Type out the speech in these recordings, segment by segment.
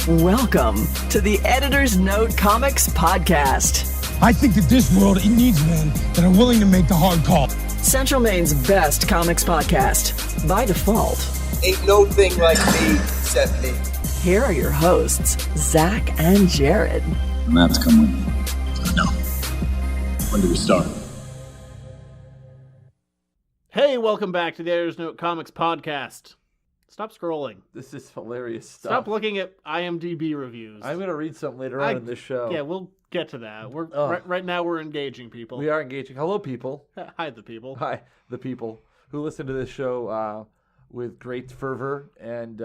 Welcome to the Editor's Note Comics Podcast. I think that this world, it needs men that are willing to make the hard call. Central Maine's best comics podcast, by default. Ain't no thing like me, except me. Here are your hosts, Zach and Jared. Maps come with me. No. When do we start? Hey, welcome back to the Editor's Note Comics Podcast. Stop scrolling. This is hilarious stuff. Stop looking at IMDb reviews. I'm going to read something later on in this show. Yeah, we'll get to that. We're right now we're engaging people. We are engaging. Hello, people. Hi, the people. Hi, the people who listen to this show with great fervor and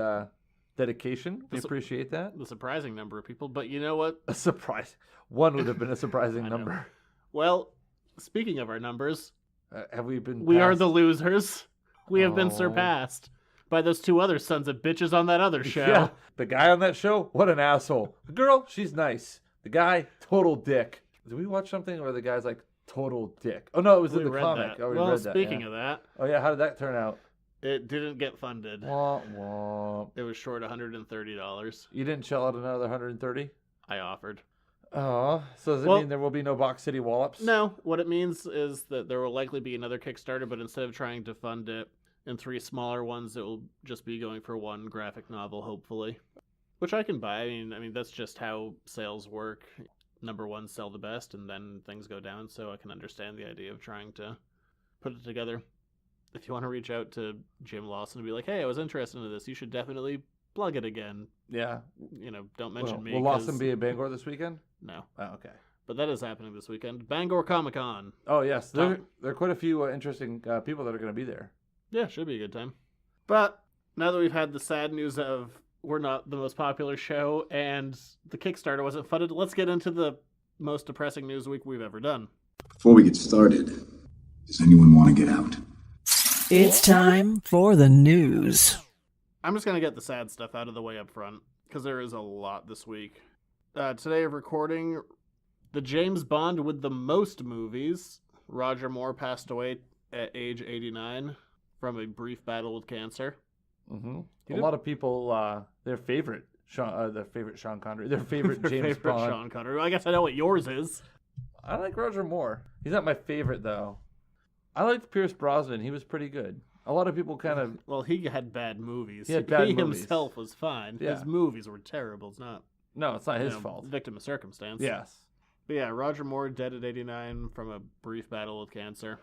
dedication. We appreciate that. The surprising number of people, but you know what? A surprise. One would have been a surprising number. Well, speaking of our numbers, have we been? We are the losers. We have been surpassed by those two other sons of bitches on that other show. Yeah, the guy on that show, what an asshole. The girl, she's nice. The guy, total dick. Did we watch something where the guy's like, total dick? Oh, no, it was in the comic. Oh, well, speaking of that. Oh, yeah, how did that turn out? It didn't get funded. Wah, wah. It was short $130. You didn't shell out another $130? I offered. Oh, so does it mean there will be no Box City Wallops? No, what it means is that there will likely be another Kickstarter, but instead of trying to fund it in 3 smaller ones, it will just be going for one graphic novel, hopefully. Which I can buy. I mean that's just how sales work. Number one, sell the best, and then things go down, so I can understand the idea of trying to put it together. If you want to reach out to Jim Lawson and be like, hey, I was interested in this, you should definitely plug it again. Yeah. You know, don't mention me. Will Lawson be in Bangor this weekend? No. Oh, okay. But that is happening this weekend. Bangor Comic-Con. Oh, yes. There are quite a few interesting people that are going to be there. Yeah, should be a good time. But now that we've had the sad news of we're not the most popular show and the Kickstarter wasn't funded, let's get into the most depressing news week we've ever done. Before we get started, does anyone want to get out? It's time for the news. I'm just going to get the sad stuff out of the way up front, because there is a lot this week. Today of recording, the James Bond with the most movies, Roger Moore, passed away at age 89 from a brief battle with cancer. Mm-hmm. A lot of people, their favorite Sean Connery, their favorite James Bond. Sean Connery. I guess I know what yours is. I like Roger Moore. He's not my favorite, though. I liked Pierce Brosnan. He was pretty good. A lot of people kind of... Well, he had bad movies. He himself was fine. Yeah. His movies were terrible. It's not... No, it's not his fault. Victim of circumstance. Yes. But yeah, Roger Moore, dead at 89 from a brief battle with cancer.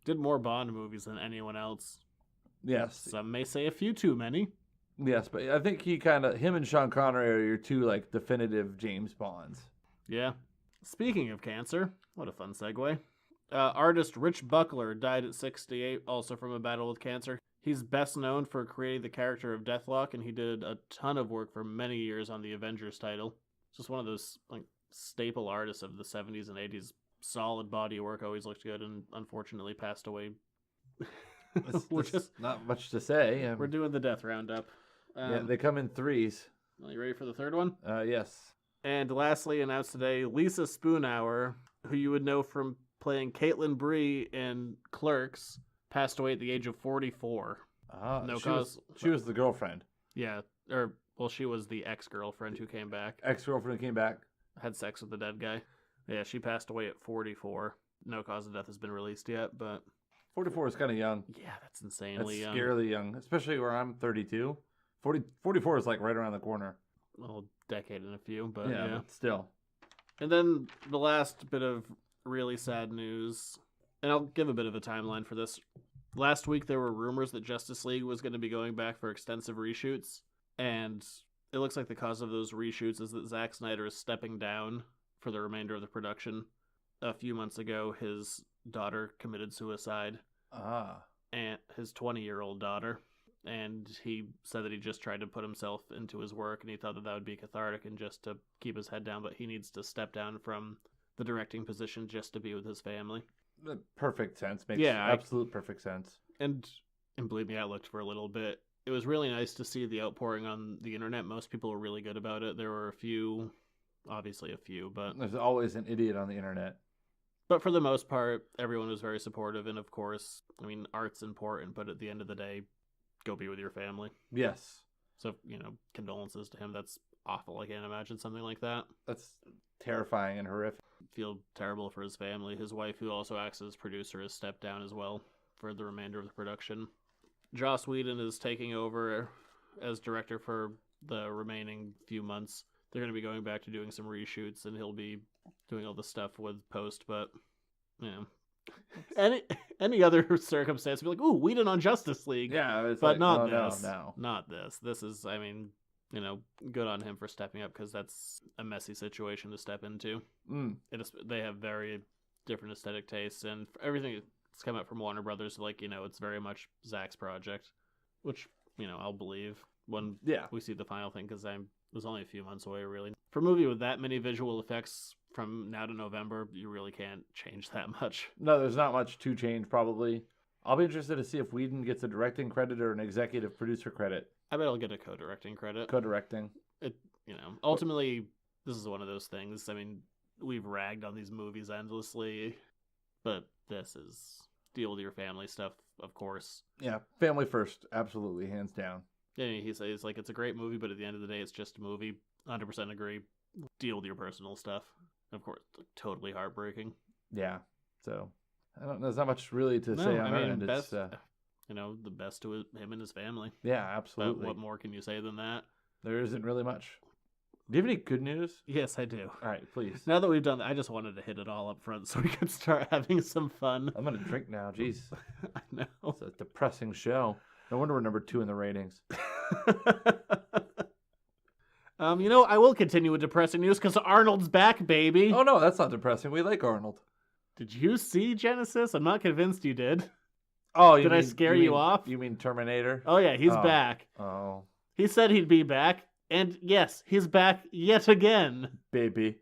Did more Bond movies than anyone else. Yes. Some may say a few too many. Yes, but I think him and Sean Connery are your two, like, definitive James Bonds. Yeah. Speaking of cancer, what a fun segue. Artist Rich Buckler died at 68, also from a battle with cancer. He's best known for creating the character of Deathlock, and he did a ton of work for many years on the Avengers title. Just one of those like staple artists of the 70s and 80s. Solid body of work, always looked good, and unfortunately passed away. Just not much to say. We're doing the death roundup. Yeah, they come in threes. Are you ready for the third one? Yes. And lastly, announced today, Lisa Spoonhour, who you would know from playing Caitlin Bree in Clerks, passed away at the age of 44. No cause. She was the girlfriend. Yeah, she was the ex-girlfriend who came back. Ex-girlfriend who came back. Had sex with the dead guy. Yeah, she passed away at 44. No cause of death has been released yet, but... 44 is kind of young. Yeah, that's insanely young. That's scarily young, especially where I'm 32. 44 is like right around the corner. Well, decade and a few, but yeah. But still. And then the last bit of really sad news, and I'll give a bit of a timeline for this. Last week there were rumors that Justice League was going to be going back for extensive reshoots, and it looks like the cause of those reshoots is that Zack Snyder is stepping down for the remainder of the production. A few months ago, his daughter committed suicide. And his 20-year-old daughter. And he said that he just tried to put himself into his work, and he thought that would be cathartic and just to keep his head down, but he needs to step down from the directing position just to be with his family. Perfect sense. Makes absolute perfect sense. And believe me, I looked for a little bit. It was really nice to see the outpouring on the internet. Most people were really good about it. There were obviously a few, but... There's always an idiot on the internet. But for the most part, everyone was very supportive, and of course, I mean, art's important, but at the end of the day, go be with your family. Yes. So, condolences to him. That's awful. I can't imagine something like that. That's terrifying and horrific. Feel terrible for his family. His wife, who also acts as producer, has stepped down as well for the remainder of the production. Joss Whedon is taking over as director for the remaining few months. They're going to be going back to doing some reshoots, and he'll be doing all the stuff with post. But any other circumstance, would be like, ooh, Whedon on Justice League. Yeah, it's but like, not no, this. no. Not this. This is, I mean, good on him for stepping up, because that's a messy situation to step into. They have very different aesthetic tastes, and everything that's come out from Warner Brothers, like, it's very much Zach's project, which, I'll believe when we see the final thing, because it was only a few months away, really. For a movie with that many visual effects from now to November, you really can't change that much. No, there's not much to change, probably. I'll be interested to see if Whedon gets a directing credit or an executive producer credit. I bet I'll get a co-directing credit. Co-directing. Ultimately, this is one of those things. I mean, we've ragged on these movies endlessly, but this is deal with your family stuff, of course. Yeah, family first, absolutely, hands down. Yeah, he says, like, it's a great movie, but at the end of the day, it's just a movie. 100% agree. Deal with your personal stuff. Of course, totally heartbreaking. Yeah, so there's not much really to say on our end. Best, the best to him and his family. Yeah, absolutely. But what more can you say than that? There isn't really much. Do you have any good news? Yes, I do. All right, please. Now that we've done that, I just wanted to hit it all up front so we could start having some fun. I'm going to drink now. Jeez. I know. It's a depressing show. No wonder we're number 2 in the ratings. I will continue with depressing news because Arnold's back, baby. Oh, no, that's not depressing. We like Arnold. Did you see Genesis? I'm not convinced you did. Oh, did I scare you off? You mean Terminator? Oh, yeah, he's back. Oh. He said he'd be back, and yes, he's back yet again. Baby.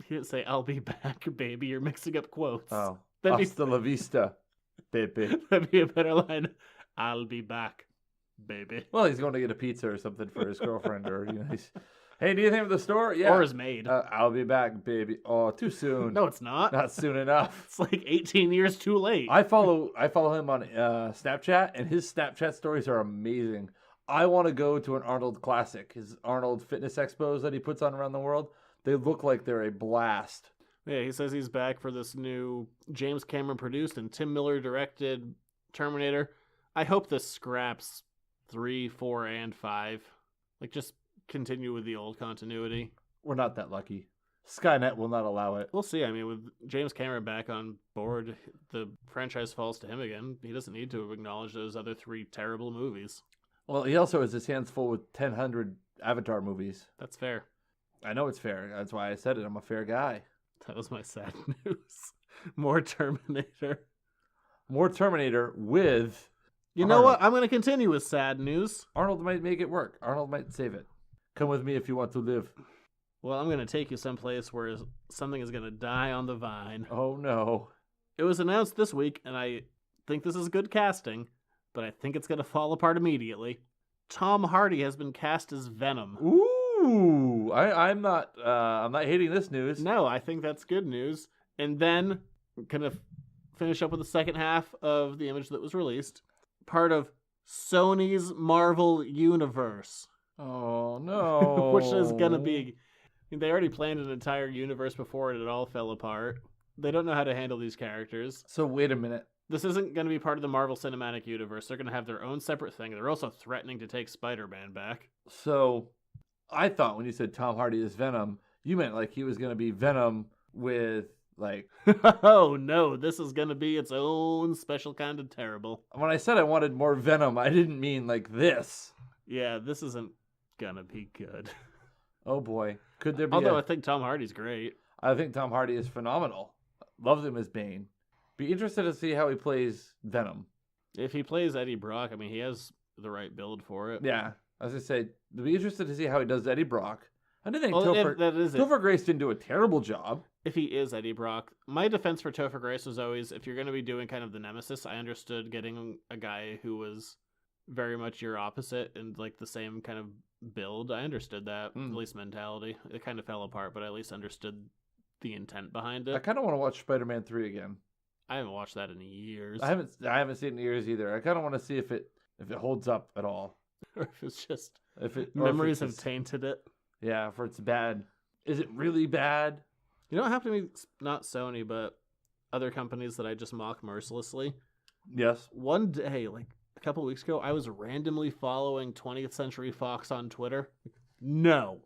He didn't say, I'll be back, baby. You're mixing up quotes. Oh. Hasta la vista, baby. That'd be a better line. I'll be back, baby. Well, he's going to get a pizza or something for his girlfriend, or he's, hey, do you think of the store? Yeah. Or his maid. I'll be back, baby. Oh, too soon. No, it's not. Not soon enough. It's like 18 years too late. I follow him on Snapchat, and his Snapchat stories are amazing. I want to go to an Arnold Classic, his Arnold Fitness Expos that he puts on around the world. They look like they're a blast. Yeah, he says he's back for this new James Cameron produced and Tim Miller directed Terminator. I hope this scraps 3, 4, and 5. Like, just continue with the old continuity. We're not that lucky. Skynet will not allow it. We'll see. I mean, with James Cameron back on board, the franchise falls to him again. He doesn't need to acknowledge those other 3 terrible movies. Well, he also has his hands full with 1,000 Avatar movies. That's fair. I know it's fair. That's why I said it. I'm a fair guy. That was my sad news. More Terminator. More Terminator with... You know what? I'm going to continue with sad news. Arnold might make it work. Arnold might save it. Come with me if you want to live. Well, I'm going to take you someplace where something is going to die on the vine. Oh, no. It was announced this week, and I think this is good casting, but I think it's going to fall apart immediately. Tom Hardy has been cast as Venom. Ooh, I'm not hating this news. No, I think that's good news. And then I'm going to finish up with the second half of the image that was released. Part of Sony's Marvel Universe. Oh, no. Which is going to be... They already planned an entire universe before it all fell apart. They don't know how to handle these characters. So wait a minute. This isn't going to be part of the Marvel Cinematic Universe. They're going to have their own separate thing. They're also threatening to take Spider-Man back. So I thought when you said Tom Hardy is Venom, you meant like he was going to be Venom with like... Oh, no. This is going to be its own special kind of terrible. When I said I wanted more Venom, I didn't mean like this. Yeah, this isn't going to be good. Oh, boy. Could there be Although I think Tom Hardy's great. I think Tom Hardy is phenomenal. Loved him as Bane. Be interested to see how he plays Venom. If he plays Eddie Brock, I mean, he has the right build for it. Yeah. As I say, be interested to see how he does Eddie Brock. I didn't think Topher Grace didn't do a terrible job. If he is Eddie Brock, my defense for Topher Grace was always, if you're going to be doing kind of the nemesis, I understood getting a guy who was very much your opposite and like the same kind of build. I understood that, at least mentality. It kind of fell apart, but I at least understood the intent behind it. I kind of want to watch Spider-Man 3 again. I haven't watched that in years. I haven't seen it in years either. I kind of want to see if it holds up at all. Or if it's just memories have tainted it. Yeah, for it's bad. Is it really bad? You know what happened to me? Not Sony, but other companies that I just mock mercilessly. Yes. One day, like a couple weeks ago, I was randomly following 20th Century Fox on Twitter. No.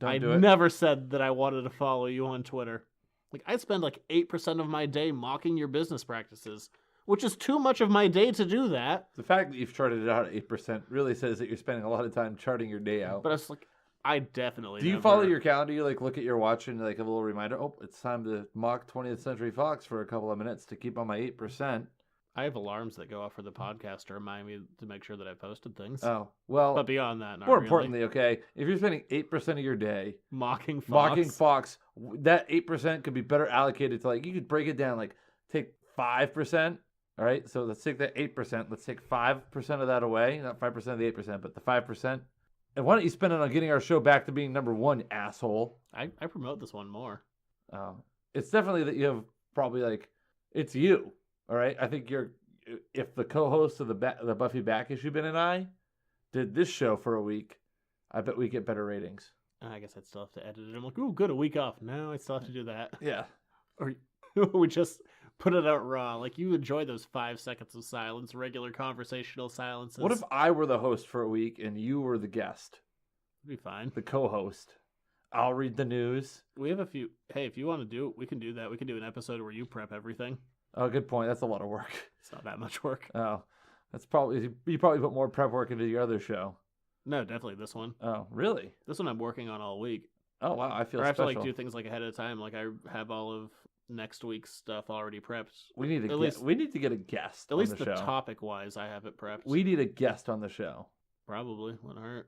I Do it. never said that I wanted to follow you on Twitter. Like, I spend like 8% of my day mocking your business practices, which is too much of my day to do that. The fact that you've charted it out at 8% really says that you're spending a lot of time charting your day out. But it's like, I definitely Do you never... follow your calendar? You like look at your watch and like a little reminder, oh, it's time to mock 20th Century Fox for a couple of minutes to keep on my 8%. I have alarms that go off for the podcast to remind me to make sure that I posted things. Oh, well. But beyond that, not more really. importantly, okay, if you're spending 8% of your day Mocking Fox. mocking Fox, that 8% could be better allocated to, like, you could break it down, like, take 5%. All right, so let's take that 8%. Let's take 5% of that away. Not 5% of the 8%, but the 5%. And why don't you spend it on getting our show back to being number one, asshole? I promote this one more. It's definitely that you have probably, like, it's you. All right, I think if the co-host of the Buffy Back Issue Bin and I did this show for a week, I bet we get better ratings. I guess I'd still have to edit it. I'm like, ooh, good, a week off. No, I still have to do that. Yeah. Or we just put it out raw. Like, you enjoy those 5 seconds of silence, regular conversational silences. What if I were the host for a week and you were the guest? It'd be fine. The co-host. I'll read the news. We have a few. Hey, if you want to do it, we can do that. We can do an episode where you prep everything. Oh, good point. That's a lot of work. It's not that much work. Oh, that's probably you probably put more prep work into your other show. No, definitely this one. Oh, really? This one I'm working on all week. Oh, wow. I feel or I have special. to like do things like ahead of time. Like I have all of next week's stuff already prepped. We need we need to get a guest. At least on the the show. topic wise, I have it prepped. We need a guest on the show. Probably wouldn't hurt.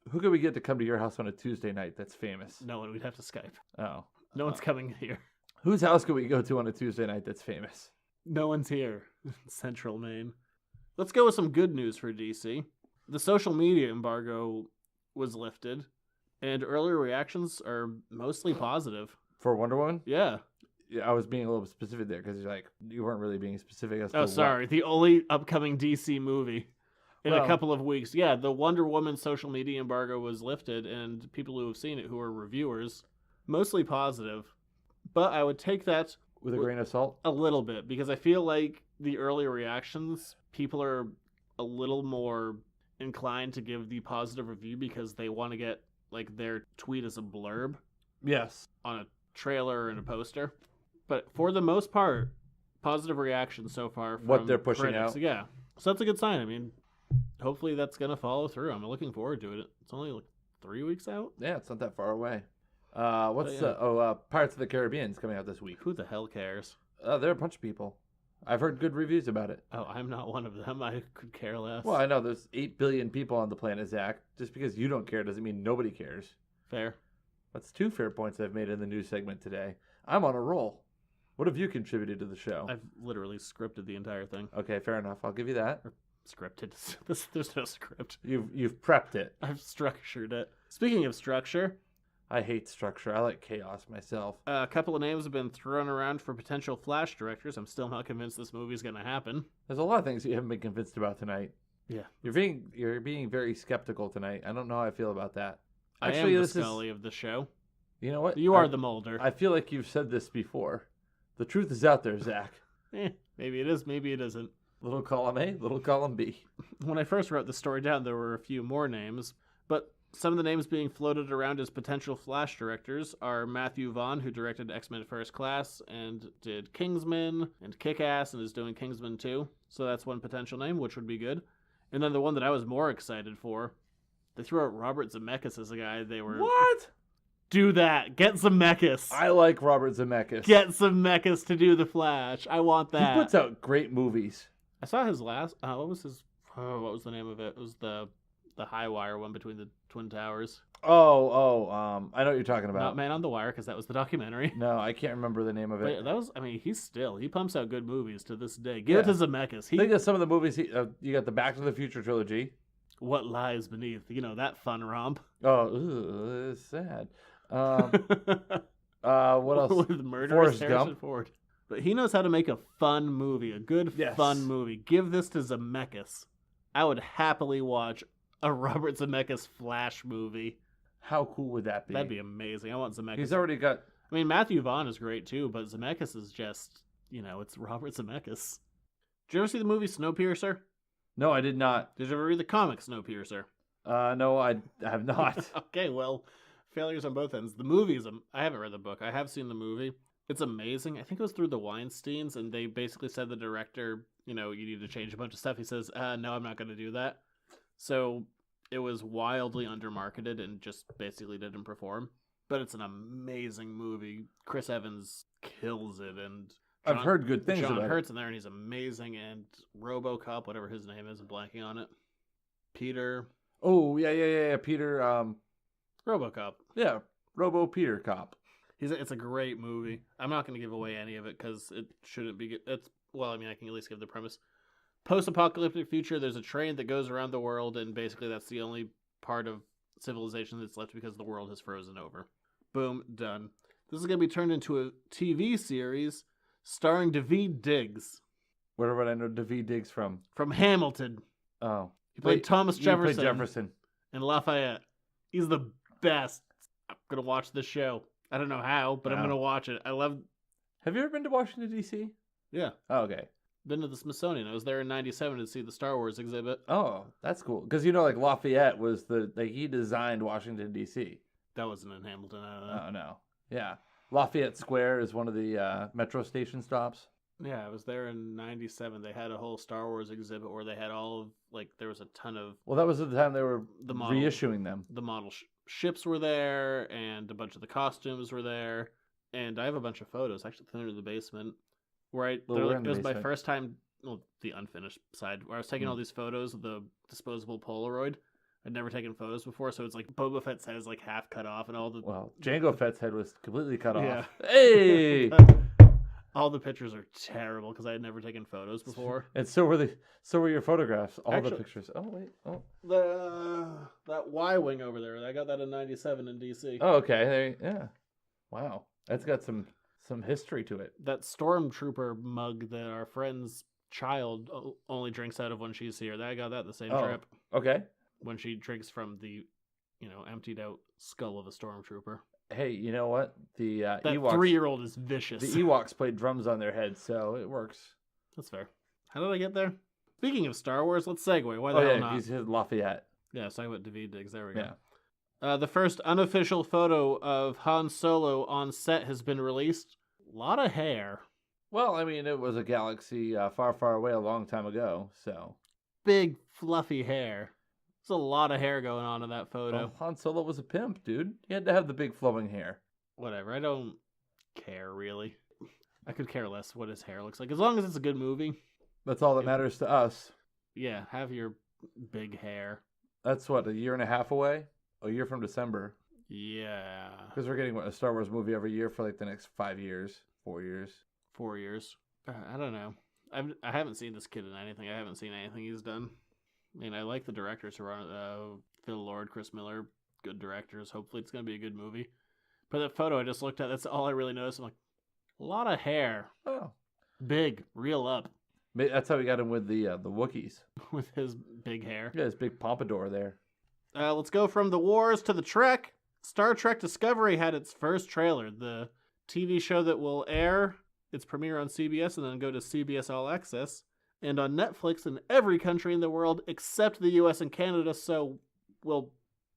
Who could we get to come to your house on a Tuesday night that's famous? No one. We'd have to Skype. Oh. No one's coming here. Whose house could we go to on a Tuesday night that's famous? No one's here. Central Maine. Let's go with some good news for DC. The social media embargo was lifted, and earlier reactions are mostly positive. For Wonder Woman? Yeah. Yeah, I was being a little specific there because you weren't really being specific as to sorry. The only upcoming DC movie in Well, a couple of weeks. Yeah, the Wonder Woman social media embargo was lifted, and people who have seen it, who are reviewers, mostly positive. But I would take that with a grain of salt? A little bit, because I feel like the early reactions, people are a little more inclined to give the positive review because they want to get like their tweet as a blurb. Yes. On a trailer and a poster. But for the most part, positive reaction so far from what they're pushing critics. out. Yeah. So that's a good sign. I mean, hopefully that's going to follow through. I'm looking forward to it. It's only like 3 weeks out. Yeah, it's not that far away. Pirates of the Caribbean is coming out this week. Who the hell cares? There are a bunch of people. I've heard good reviews about it. Oh, I'm not one of them. I could care less. Well, I know there's 8 billion people on the planet, Zach. Just because you don't care doesn't mean nobody cares. Fair. That's 2 fair points I've made in the news segment today. I'm on a roll. What have you contributed to the show? I've literally scripted the entire thing. Okay, fair enough. I'll give you that. Scripted. There's no script. You've prepped it. I've structured it. Speaking of structure, I hate structure. I like chaos myself. A couple of names have been thrown around for potential Flash directors. I'm still not convinced this movie's going to happen. There's a lot of things you haven't been convinced about tonight. Yeah. You're being very skeptical tonight. I don't know how I feel about that. Actually, I am the Scully of the show. You know what? You are the Mulder. I feel like you've said this before. The truth is out there, Zach. Maybe it is, maybe it isn't. Little column A, little column B. When I first wrote the story down, there were a few more names, but some of the names being floated around as potential Flash directors are Matthew Vaughn, who directed X-Men First Class and did Kingsman and Kick-Ass and is doing Kingsman 2. So that's one potential name, which would be good. And then the one that I was more excited for, they threw out Robert Zemeckis as a guy they were... What? Do that. Get Zemeckis. I like Robert Zemeckis. Get Zemeckis to do the Flash. I want that. He puts out great movies. I saw his last... what was the name of it? It was the high wire one between the Twin Towers. I know what you're talking about. Not Man on the Wire, because that was the documentary. No, I can't remember the name of it. But that was, he pumps out good movies to this day. Give it to Zemeckis. Think of some of the movies. You got the Back to the Future trilogy. What Lies Beneath? That fun romp. Oh, it's sad. What else? With murderous Forrest Harrison Gump. Ford. But he knows how to make a fun movie, a good fun movie. Give this to Zemeckis. I would happily watch a Robert Zemeckis Flash movie. How cool would that be? That'd be amazing. I want Zemeckis. He's already got... I mean, Matthew Vaughn is great too, but Zemeckis is just, it's Robert Zemeckis. Did you ever see the movie Snowpiercer? No, I did not. Did you ever read the comic Snowpiercer? No, I have not. Okay, well, failures on both ends. The movie I haven't read the book. I have seen the movie. It's amazing. I think it was through the Weinsteins, and they basically said the director, you need to change a bunch of stuff. He says, no, I'm not going to do that. So it was wildly undermarketed and just basically didn't perform. But it's an amazing movie. Chris Evans kills it, and I've heard good things John about it. Hurt's in there, and he's amazing. And RoboCop, whatever his name is, I'm blanking on it. Peter. Oh, yeah. Peter, RoboCop. Yeah, Peter Cop. It's a great movie. I'm not going to give away any of it because it shouldn't be. I can at least give the premise. Post-apocalyptic future, there's a train that goes around the world, and basically that's the only part of civilization that's left because the world has frozen over. Boom, done. This is going to be turned into a TV series starring Daveed Diggs. Where would I know Daveed Diggs from? From Hamilton. Oh. He played Thomas Jefferson. He played Jefferson. And Lafayette. He's the best. I'm going to watch this show. I don't know how, but I'm going to watch it. Have you ever been to Washington, D.C.? Yeah. Oh, okay. Been to the Smithsonian. I was there in 97 to see the Star Wars exhibit. Oh, that's cool. Because, Lafayette was he designed Washington, D.C. That wasn't in Hamilton, I don't know. Oh, no. Yeah. Lafayette Square is one of the metro station stops. Yeah, I was there in 97. They had a whole Star Wars exhibit where they had all of, there was a ton of... Well, that was at the time they were reissuing them. The model ships were there, and a bunch of the costumes were there. And I have a bunch of photos, actually, in the basement, where it was my first time, the unfinished side, where I was taking all these photos of the disposable Polaroid. I'd never taken photos before, so it's like Boba Fett's head is half cut off, and all the... Well, Jango Fett's head was completely cut Yeah. off. Hey! All the pictures are terrible because I had never taken photos before. And so were your photographs. The pictures. Oh wait. Oh. That Y-wing over there. I got that in 97 in DC. Oh, okay. Yeah. Wow. That's got some history to it. That stormtrooper mug that our friend's child only drinks out of when she's here. I got that the same trip. Okay. When she drinks from the, emptied out skull of a stormtrooper. Hey, you know what? The that Ewoks, 3-year-old is vicious. The Ewoks played drums on their heads, so it works. That's fair. How did I get there? Speaking of Star Wars, let's segue. Why the hell not? He's Lafayette. Yeah, talking about Daveed Diggs. There we go. Yeah. The first unofficial photo of Han Solo on set has been released. A lot of hair. Well, I mean, it was a galaxy far, far away a long time ago, so... Big, fluffy hair. There's a lot of hair going on in that photo. Well, Han Solo was a pimp, dude. He had to have the big flowing hair. Whatever, I don't care, really. I could care less what his hair looks like. As long as it's a good movie. That's all that matters to us. Yeah, have your big hair. That's what, a year and a half away? A year from December. Yeah. Because we're getting a Star Wars movie every year for the next 5 years, 4 years. 4 years. I don't know. I haven't seen this kid in anything. I haven't seen anything he's done. I mean, I like the directors who are on it. Phil Lord, Chris Miller, good directors. Hopefully it's going to be a good movie. But that photo I just looked at, that's all I really noticed. I'm like, a lot of hair. Oh. Big, real up. That's how we got him with the Wookiees. With his big hair. Yeah, his big pompadour there. Let's go from the wars to the Trek. Star Trek Discovery had its first trailer. The TV show that will air its premiere on CBS and then go to CBS All Access. And on Netflix in every country in the world except the US and Canada, so we'll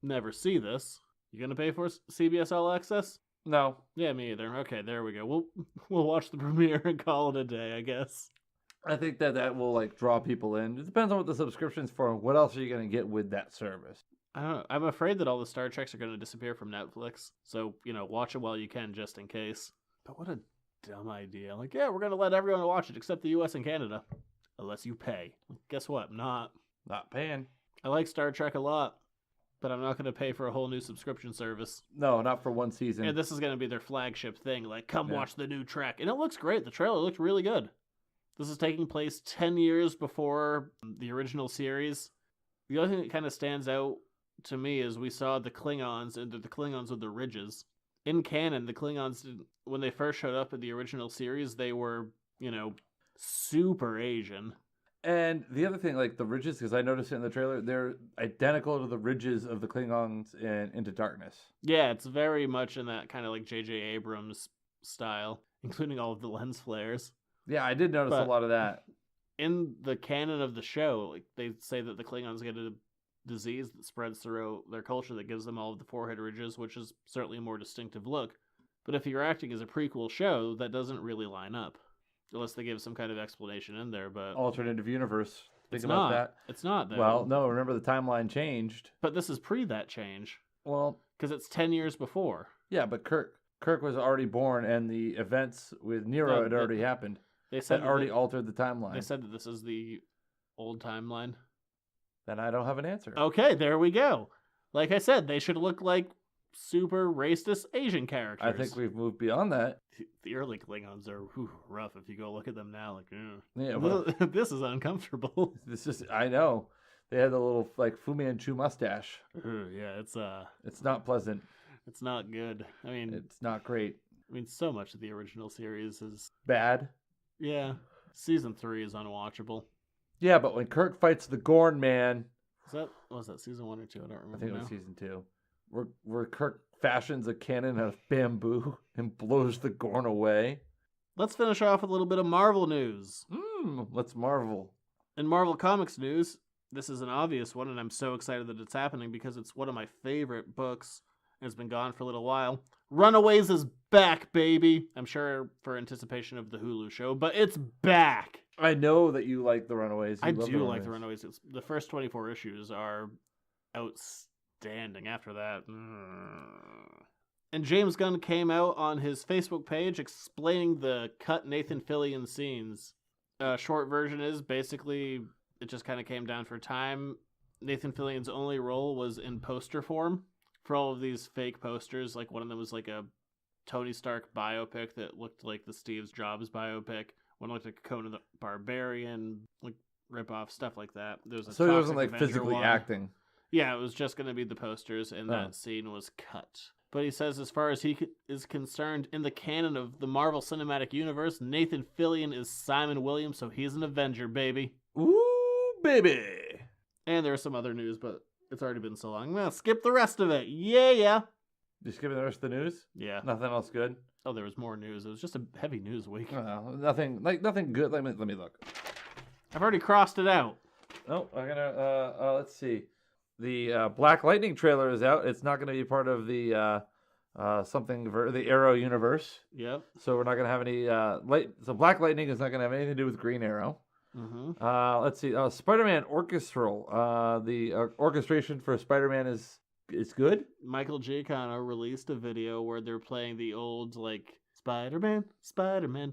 never see this. You gonna pay for CBS All Access? No. Yeah, me either. Okay, there we go. We'll watch the premiere and call it a day, I guess. I think that will draw people in. It depends on what the subscription's for. What else are you gonna get with that service? I don't know. I'm afraid that all the Star Treks are gonna disappear from Netflix. So, watch it while you can just in case. But what a dumb idea. We're gonna let everyone watch it except the US and Canada. Unless you pay. Guess what? I'm not. Not paying. I like Star Trek a lot, but I'm not going to pay for a whole new subscription service. No, not for one season. And this is going to be their flagship thing. Come watch the new Trek. And it looks great. The trailer looked really good. This is taking place 10 years before the original series. The only thing that kind of stands out to me is we saw the Klingons, and the Klingons with the ridges. In canon, the Klingons, when they first showed up in the original series, they were, super Asian. And the other thing, like the ridges, because I noticed it in the trailer, they're identical to the ridges of the Klingons in Into Darkness. Yeah, it's very much in that kind of like J.J. Abrams style, including all of the lens flares. Yeah, I did notice a lot of that. In the canon of the show, like they say that the Klingons get a disease that spreads throughout their culture that gives them all of the forehead ridges, which is certainly a more distinctive look. But if you're acting as a prequel show, that doesn't really line up. Unless they give some kind of explanation in there, but... Alternative universe. Think it's about not. that. It's not, though. Well, no, remember the timeline changed. But this is pre that change. Well... Because it's 10 years before. Yeah, but Kirk was already born, and the events with Nero had already happened. They said that already altered the timeline. They said that this is the old timeline. Then I don't have an answer. Okay, there we go. Like I said, they should look like super racist Asian characters. I think we've moved beyond that. The early Klingons are rough. If you go look at them now, like, yeah, well, this is uncomfortable. I know. They had the little like Fu Manchu mustache. Yeah, it's not pleasant. It's not good. I mean, it's not great. I mean, so much of the original series is bad. Yeah, season 3 is unwatchable. Yeah, but when Kirk fights the Gorn Man, was that season 1 or 2? I don't remember. I think it was season 2. Where Kirk fashions a cannon out of bamboo and blows the Gorn away. Let's finish off with a little bit of Marvel news. Let's marvel. In Marvel Comics news, this is an obvious one, and I'm so excited that it's happening because it's one of my favorite books, and it's been gone for a little while. Runaways is back, baby. I'm sure for anticipation of the Hulu show, but it's back. I know that you like the Runaways. I do like the Runaways. The first 24 issues are outstanding. After that, And James Gunn came out on his Facebook page explaining the cut Nathan Fillion scenes. Short version is basically it just kind of came down for time. Nathan Fillion's only role was in poster form for all of these fake posters. Like one of them was like a Tony Stark biopic that looked like the Steve Jobs biopic. One looked like Conan the Barbarian, like rip-off stuff like that. So it wasn't like physically acting. Yeah, it was just going to be the posters, and that scene was cut. But he says, as far as he is concerned, in the canon of the Marvel Cinematic Universe, Nathan Fillion is Simon Williams, so he's an Avenger, baby. Ooh, baby. And there's some other news, but it's already been so long. Well, skip the rest of it. Yeah. You skipping the rest of the news? Yeah. Nothing else good? Oh, there was more news. It was just a heavy news week. Nothing good. Let me look. I've already crossed it out. Oh, I'm gonna let's see. The Black Lightning trailer is out. It's not going to be part of the the Arrow universe. Yep. So we're not going to have any So Black Lightning is not going to have anything to do with Green Arrow. Mm-hmm. Let's see. Spider-Man orchestral. The orchestration for Spider-Man is good. Michael Giacchino released a video where they're playing the old like Spider-Man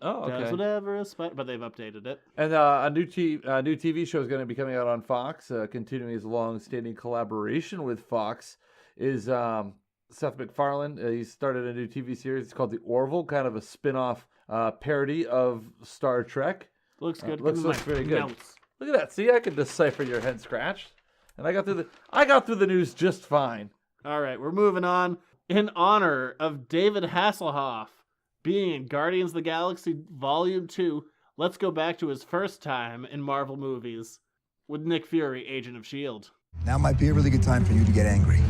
does whatever a spider, but they've updated it. And a new TV show is going to be coming out on Fox, continuing his long-standing collaboration with Fox. Is Seth MacFarlane? He started a new TV series. It's called The Orville, kind of a spin-off parody of Star Trek. Looks good. Looks very good. Notes. Look at that. See, I could decipher your head scratched, and I got through the news just fine. All right, we're moving on. In honor of David Hasselhoff being in Guardians of the Galaxy Volume 2, let's go back to his first time in Marvel movies with Nick Fury, Agent of S.h.i.e.L.D. Now might be a really good time for you to get angry.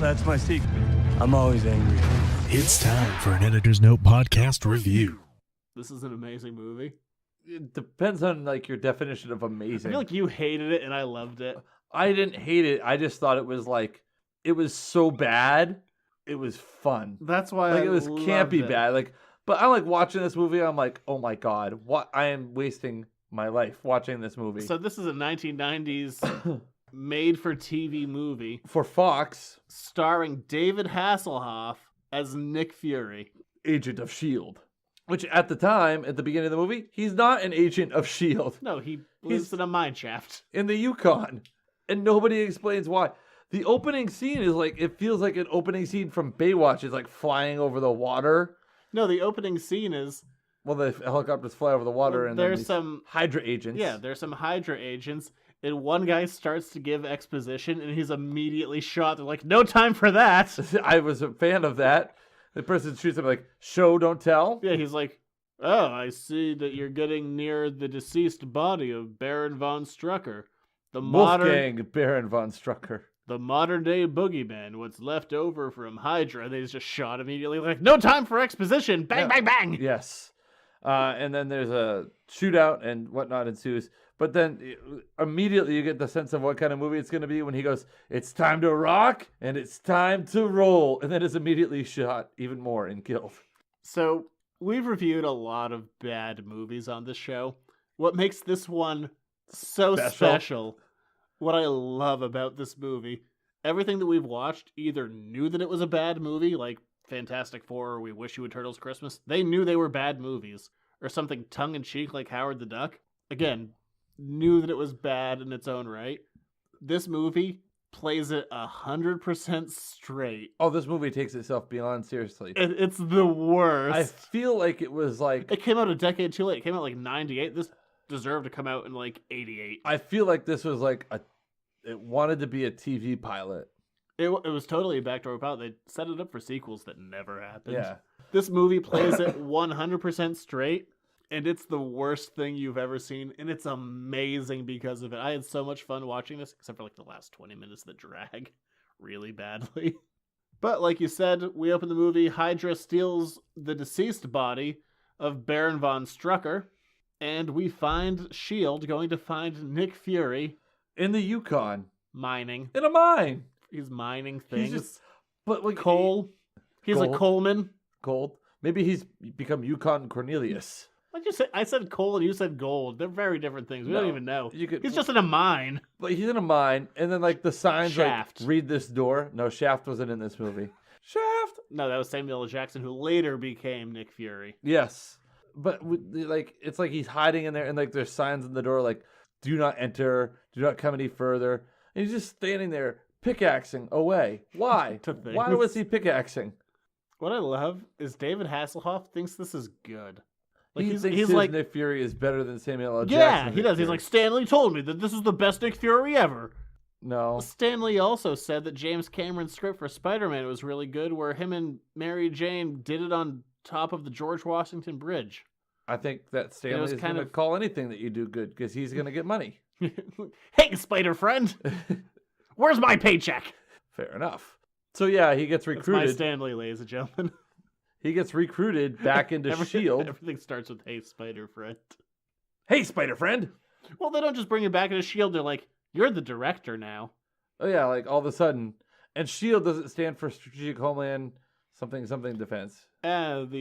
That's my secret. I'm always angry. It's time for an Editor's Note podcast review. This is an amazing movie. It depends on like your definition of amazing. I feel like you hated it and I loved it. I didn't hate it. I just thought it was so bad. It was fun. That's why it was campy bad. But I'm like watching this movie. I'm like, oh my god, what? I am wasting my life watching this movie. So this is a 1990s made-for-TV movie for Fox, starring David Hasselhoff as Nick Fury, Agent of S.h.i.e.L.D. Which at the time, at the beginning of the movie, he's not an agent of S.h.i.e.L.D. No, he lives in a mine shaft in the Yukon, and nobody explains why. The opening scene is it feels like an opening scene from Baywatch. It's like flying over the water. No, the opening scene is... Well, the helicopters fly over the water, and there's some Hydra agents. Yeah, there's some Hydra agents, and one guy starts to give exposition, and he's immediately shot. They're like, no time for that. I was a fan of that. The person shoots him like, show, don't tell. Yeah, he's like, Oh, I see that you're getting near the deceased body of Baron von Strucker. The Wolfgang Baron von Strucker. The modern day boogeyman, what's left over from Hydra. They just shot immediately, like, no time for exposition. Bang, bang, bang. Yes. And then there's a shootout and whatnot ensues. But then immediately you get the sense of what kind of movie it's going to be when he goes, it's time to rock and it's time to roll. And then is immediately shot even more and killed. So we've reviewed a lot of bad movies on this show. What makes this one so special, what I love about this movie, everything that we've watched either knew that it was a bad movie, like Fantastic Four or We Wish You Would Turtles Christmas. They knew they were bad movies. Or something tongue-in-cheek like Howard the Duck. Again, knew that it was bad in its own right. This movie plays it 100% straight. Oh, this movie takes itself beyond seriously. It's the worst. I feel like it was like... It came out a decade too late. It came out like 98. This deserved to come out in like 88. I feel like this was like it wanted to be a TV pilot. It was totally a backdoor pilot. They set it up for sequels that never happened. Yeah. This movie plays it 100% straight, and it's the worst thing you've ever seen, and it's amazing because of it. I had so much fun watching this, except for like the last 20 minutes that drag really badly. But like you said, we open the movie, Hydra steals the deceased body of Baron von Strucker, and we find S.h.i.e.L.D. going to find Nick Fury. In the Yukon. Mining. In a mine. He's mining things. He's just, but like coal. He's gold. a coalman. Gold. Maybe he's become Yukon Cornelius. What'd you say? I said coal and you said gold. They're very different things. We don't even know. He's just in a mine. But he's in a mine, and then like the signs Shaft. like, read this door. No, Shaft wasn't in this movie. Shaft! No, that was Samuel L. Jackson, who later became Nick Fury. Yes. But like it's like he's hiding in there, and like there's signs on the door like, do not enter, do not come any further. And he's just standing there pickaxing away. Why? Why was he pickaxing? What I love is David Hasselhoff thinks this is good. Like He thinks his like Nick Fury is better than Samuel L. Jackson. Yeah, he does. He's like, Stan Lee told me that this is the best Nick Fury ever. No. Stan Lee also said that James Cameron's script for Spider-Man was really good, where him and Mary Jane did it on top of the George Washington Bridge. I think that Stan Lee is going to call anything that you do good because he's going to get money. Hey, Spider friend, where's my paycheck? Fair enough. So yeah, he gets recruited. That's my Stan Lee, ladies and gentlemen. He gets recruited back into S.h.i.e.L.D. Everything starts with, hey, Spider friend. Hey, Spider friend. Well, they don't just bring him back into S.h.i.e.L.D. They're like, you're the director now. Oh yeah, like all of a sudden. And S.h.i.e.L.D. doesn't stand for Strategic Homeland something Defense. The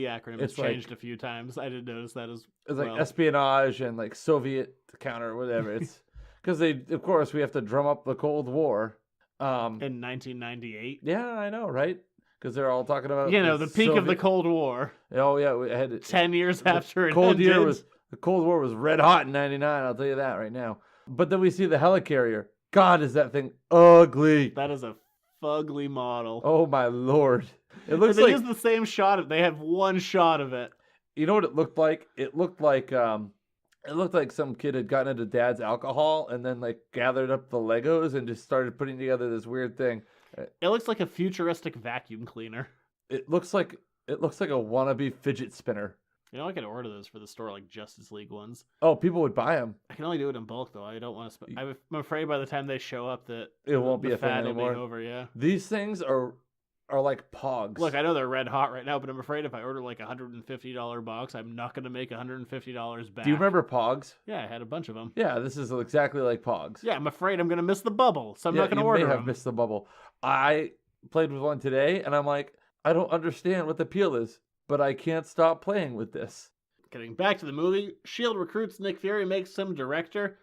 acronym has changed a few times. I didn't notice that as well. It's like espionage and like Soviet counter, whatever. It's because of course, we have to drum up the Cold War. In 1998. Yeah, I know, right? Because they're all talking about the peak of the Cold War. Oh yeah, we had 10 years after it ended. The Cold War was red hot in '99. I'll tell you that right now. But then we see the helicarrier. God, is that thing ugly? That is a fugly model. Oh my lord! It looks like it's the same shot. They have one shot of it. You know what it looked like? It looked like some kid had gotten into dad's alcohol and then like gathered up the Legos and just started putting together this weird thing. It looks like a futuristic vacuum cleaner. It looks like a wannabe fidget spinner. You know, I could order those for the store, like Justice League ones. Oh, people would buy them. I can only do it in bulk, though. I don't want to. I'm afraid by the time they show up that it won't be a thing fad anymore. Will be over. Yeah. These things are like Pogs. Look, I know they're red hot right now, but I'm afraid if I order like $150 box, I'm not going to make $150 back. Do you remember Pogs? Yeah, I had a bunch of them. Yeah, this is exactly like Pogs. Yeah, I'm afraid I'm going to miss the bubble, so I'm not going to order them. You may have missed the bubble. I played with one today, and I'm like, I don't understand what the appeal is, but I can't stop playing with this. Getting back to the movie, S.h.i.e.L.D. recruits Nick Fury, makes him director,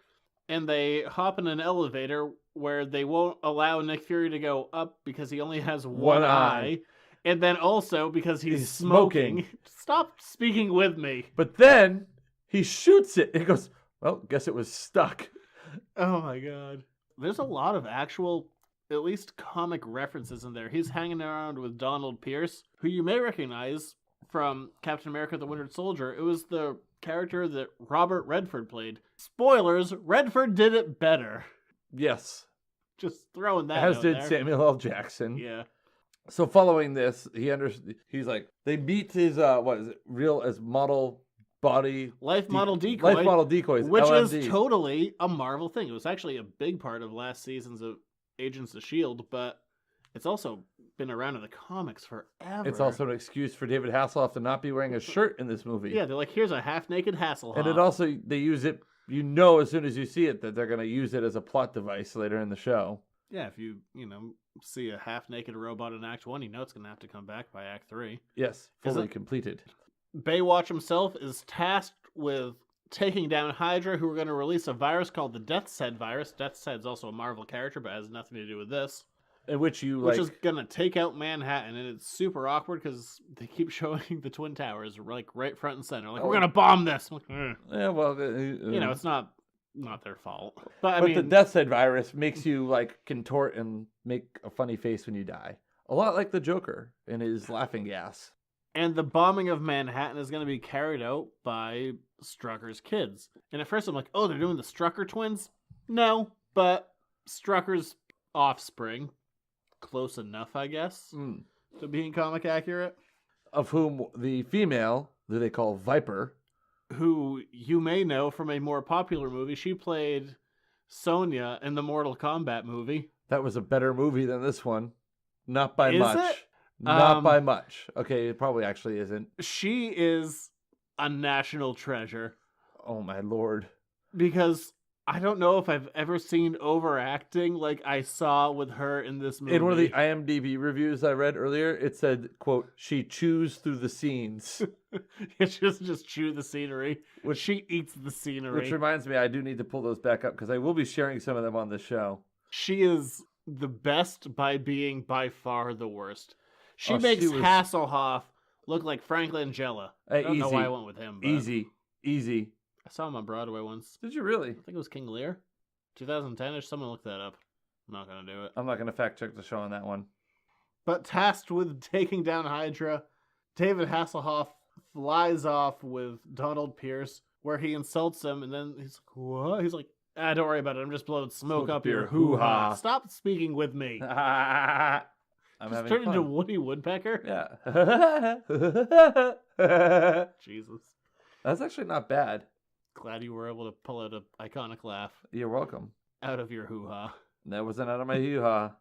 and they hop in an elevator where they won't allow Nick Fury to go up because he only has one eye. And then also because he's smoking. Stop speaking with me. But then he shoots it. He goes, well, guess it was stuck. Oh my god. There's a lot of actual, at least comic references in there. He's hanging around with Donald Pierce, who you may recognize from Captain America the Winter Soldier. It was the character that Robert Redford played. Spoilers, Redford did it better. Yes. Just throwing that As out did there. Samuel L. Jackson. Yeah. So following this, he's like, they meet his, model life model decoy. Life model decoys, which LMD. is totally a Marvel thing. It was actually a big part of last season's of Agents of S.h.i.e.L.D., but it's also been around in the comics forever. It's also an excuse for David Hasselhoff to not be wearing a shirt in this movie. Yeah, they're like, here's a half-naked Hasselhoff. And it also, they use it, as soon as you see it, that they're going to use it as a plot device later in the show. Yeah, if you see a half-naked robot in Act 1, it's going to have to come back by Act 3. Yes, fully completed. Baywatch himself is tasked with taking down Hydra, who are going to release a virus called the s.h.i.e.L.D. virus. s.h.i.e.L.D. is also a Marvel character, but has nothing to do with this. In which is going to take out Manhattan, and it's super awkward because they keep showing the Twin Towers like right front and center. Like, we're going to bomb this. Yeah, well... it's not their fault. But the s.h.i.e.L.D. virus makes you, contort and make a funny face when you die. A lot like the Joker in his laughing gas. And the bombing of Manhattan is going to be carried out by Strucker's kids. And at first I'm like, oh, they're doing the Strucker twins? No, but Strucker's offspring. Close enough, I guess, to being comic accurate. Of whom the female, who they call Viper, who you may know from a more popular movie. She played Sonya in the Mortal Kombat movie. That was a better movie than this one. Not by much. It? Not by much. Okay, it probably actually isn't. She is a national treasure. Oh, my Lord. Because I don't know if I've ever seen overacting like I saw with her in this movie. In one of the IMDb reviews I read earlier, it said, quote, she chews through the scenes. She doesn't just chew the scenery. She eats the scenery. Which reminds me, I do need to pull those back up because I will be sharing some of them on the show. She is the best by being by far the worst. She makes Hasselhoff look like Frank Langella. I don't know why I went with him. But Easy. I saw him on Broadway once. Did you really? I think it was King Lear. 2010-ish. Someone look that up. I'm not going to do it. I'm not going to fact check the show on that one. But tasked with taking down Hydra, David Hasselhoff flies off with Donald Pierce, where he insults him, and then he's like, what? He's like, don't worry about it. I'm just blowing smoke up your hoo-ha. Stop speaking with me. I'm just having turned fun. into Woody Woodpecker? Yeah. Jesus. That's actually not bad. Glad you were able to pull out an iconic laugh. You're welcome. Out of your hoo-ha. That wasn't out of my hoo-ha.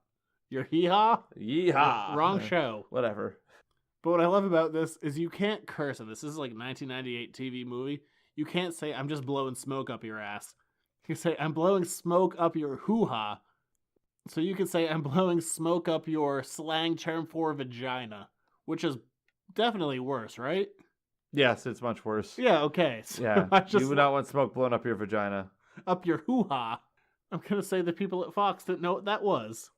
Your hee-haw? Yeehaw. Wrong show. Whatever. But what I love about this is you can't curse in this. This is like a 1998 TV movie. You can't say, I'm just blowing smoke up your ass. You say, I'm blowing smoke up your hoo-ha. So you can say, I'm blowing smoke up your slang term for vagina, which is definitely worse, right? Yes, it's much worse. Yeah, okay. So yeah, you would not want smoke blown up your vagina. Up your hoo-ha. I'm going to say the people at Fox didn't know what that was.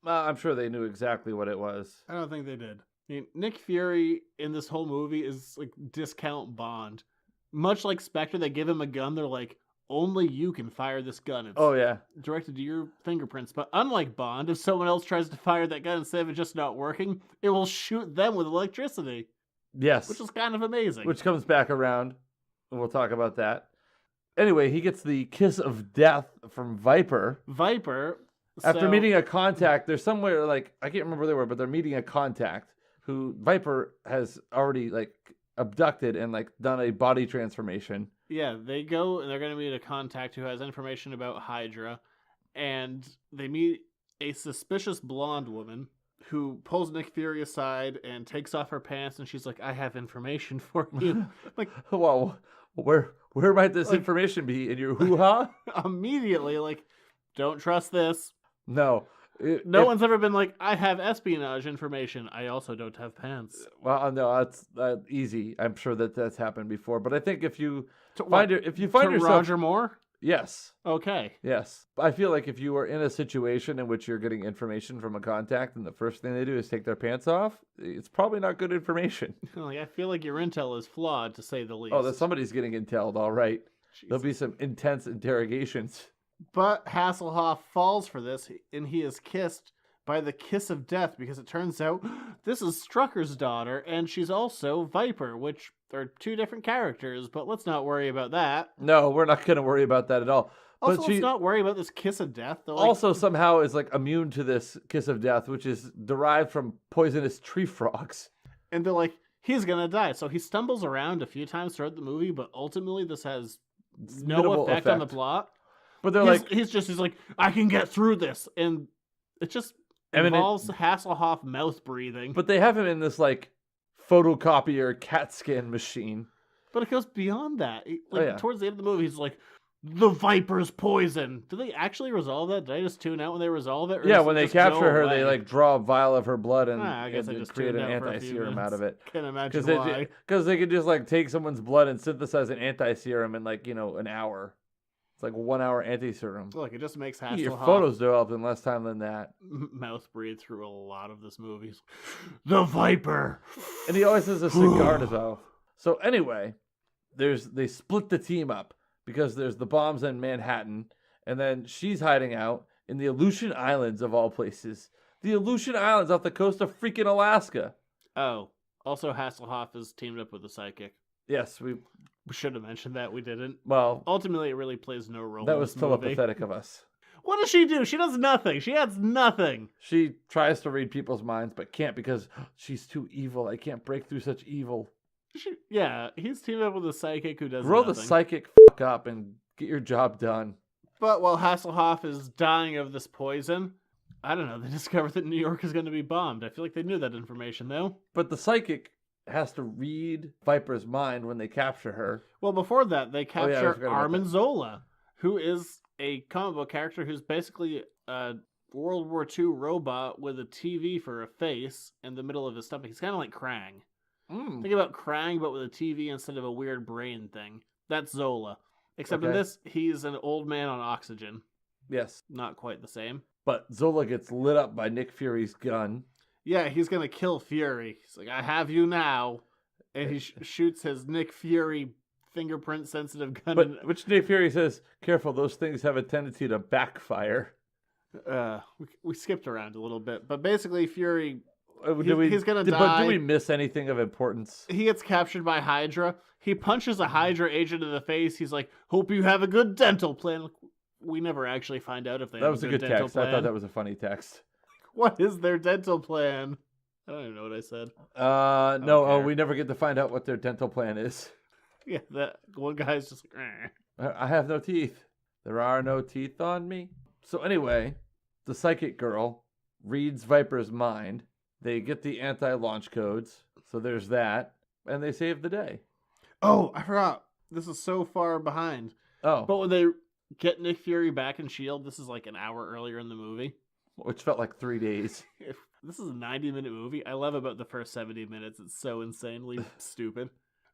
I'm sure they knew exactly what it was. I don't think they did. I mean, Nick Fury in this whole movie is like discount Bond. Much like Spectre, they give him a gun, they're like, only you can fire this gun. It's directed to your fingerprints. But unlike Bond, if someone else tries to fire that gun instead of it just not working, it will shoot them with electricity. Yes. Which is kind of amazing. Which comes back around. And we'll talk about that. Anyway, he gets the kiss of death from Viper. After meeting a contact, there's somewhere, I can't remember where they were, but they're meeting a contact who Viper has already, abducted and, done a body transformation. Yeah, they go and they're going to meet a contact who has information about Hydra, and they meet a suspicious blonde woman who pulls Nick Fury aside and takes off her pants, and she's like, I have information for you. Whoa, where might this information be? In your hoo-ha? Immediately, don't trust this. No. No one's ever been like, I have espionage information. I also don't have pants. Well, no, that's easy. I'm sure that's happened before. But I think if you find yourself Roger Moore, yes, okay, yes. I feel like if you are in a situation in which you're getting information from a contact, and the first thing they do is take their pants off, it's probably not good information. I feel like your intel is flawed, to say the least. Oh, somebody's getting intel'd, all right. Jesus. There'll be some intense interrogations. But Hasselhoff falls for this, and he is kissed by the kiss of death, because it turns out this is Strucker's daughter, and she's also Viper, which are two different characters, but let's not worry about that. No, we're not going to worry about that at all. Also, let's not worry about this kiss of death. Though, also somehow is immune to this kiss of death, which is derived from poisonous tree frogs. And they're like, he's gonna die. So he stumbles around a few times throughout the movie, but ultimately this has no Minimal effect on the plot. But they're he's like, I can get through this, and it just involves Hasselhoff mouth breathing. But they have him in this like photocopier CAT scan machine. But it goes beyond that. Towards the end of the movie, he's like, the Viper's poison. Do they actually resolve that? Did I just tune out when they resolve it? Yeah, when they capture her, they like draw a vial of her blood and, I guess I just create an tuned out for a few anti-serum out of it. Can't imagine why. Because they could just like take someone's blood and synthesize an anti-serum in like, an hour. It's like 1 hour anti-serum. Look, it just makes Hasselhoff... Your photos developed in less time than that. Mouth breathe through a lot of this movie. The Viper! And he always has a cigar in his mouth. So anyway, they split the team up because there's the bombs in Manhattan, and then she's hiding out in the Aleutian Islands of all places. The Aleutian Islands off the coast of freaking Alaska. Oh, also Hasselhoff is teamed up with a psychic. Yes, we should have mentioned that. We didn't. Well, ultimately, it really plays no role. That was pathetic of us. What does she do? She does nothing. She adds nothing. She tries to read people's minds, but can't because she's too evil. I can't break through such evil. He's teamed up with a psychic who does Grow nothing. the psychic up and get your job done. But while Hasselhoff is dying of this poison, I don't know, they discover that New York is going to be bombed. I feel like they knew that information, though. But the psychic has to read Viper's mind when they capture her. Well, before that, they capture Armin that. Zola, who is a comic book character who's basically a World War II robot with a TV for a face in the middle of his stomach. He's kind of like Krang. Think about Krang, but with a TV instead of a weird brain thing. That's Zola. Except in this, he's an old man on oxygen. Yes. Not quite the same. But Zola gets lit up by Nick Fury's gun. Yeah, he's going to kill Fury. He's like, I have you now. And he shoots his Nick Fury fingerprint-sensitive gun. But which Nick Fury says, careful, those things have a tendency to backfire. We skipped around a little bit. But basically, Fury... he's going to die. But do we miss anything of importance? He gets captured by Hydra. He punches a Hydra agent in the face. He's like, hope you have a good dental plan. We never actually find out if they have a good dental text. plan. I thought that was a funny text. What is their dental plan? I don't even know what I said. No, we never get to find out what their dental plan is. Yeah, that one guy's just like, I have no teeth. There are no teeth on me. So anyway, the psychic girl reads Viper's mind. They get the anti-launch codes, so there's that, and they save the day. Oh, I forgot. This is so far behind. Oh. But when they get Nick Fury back in S.h.i.e.L.D., this is like an hour earlier in the movie. Which felt like 3 days. This is a 90-minute movie. I love about the first 70 minutes. It's so insanely stupid.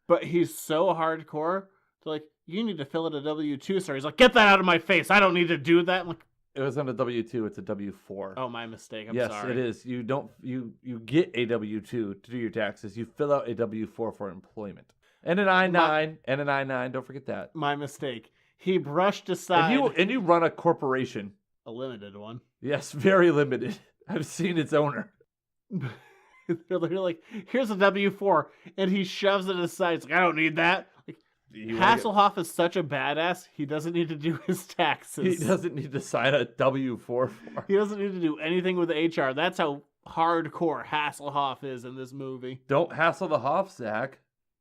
But he's so hardcore. They're like, you need to fill out a W-2, sir. He's like, get that out of my face. I don't need to do that. I'm like, it was on a W-2. It's a W-4. Oh, my mistake. I'm sorry. sorry. Yes, it is. You don't. You get a W-2 to do your taxes. You fill out a W-4 for employment. And an I-9. And an I-9. Don't forget that. My mistake. He brushed aside. And you run a corporation. A limited one. Yes, very limited. I've seen its owner. They're like, here's a W-4. And he shoves it aside. He's like, I don't need that. Like, Hasselhoff is such a badass, he doesn't need to do his taxes. He doesn't need to sign a W-4 for. He doesn't need to do anything with HR. That's how hardcore Hasselhoff is in this movie. Don't hassle the Hoff, Zach.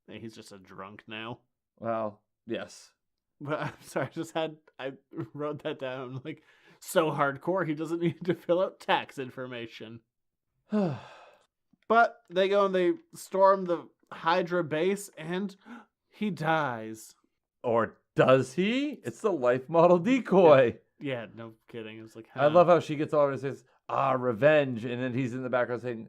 Hey, he's just a drunk now. Well, yes. But I'm sorry, I wrote that down. Like, so hardcore, he doesn't need to fill out tax information. But they go and they storm the Hydra base, and he dies. Or does he? It's the life model decoy. Yeah, no kidding. It was like, I love how she gets all over and says, revenge. And then he's in the background saying,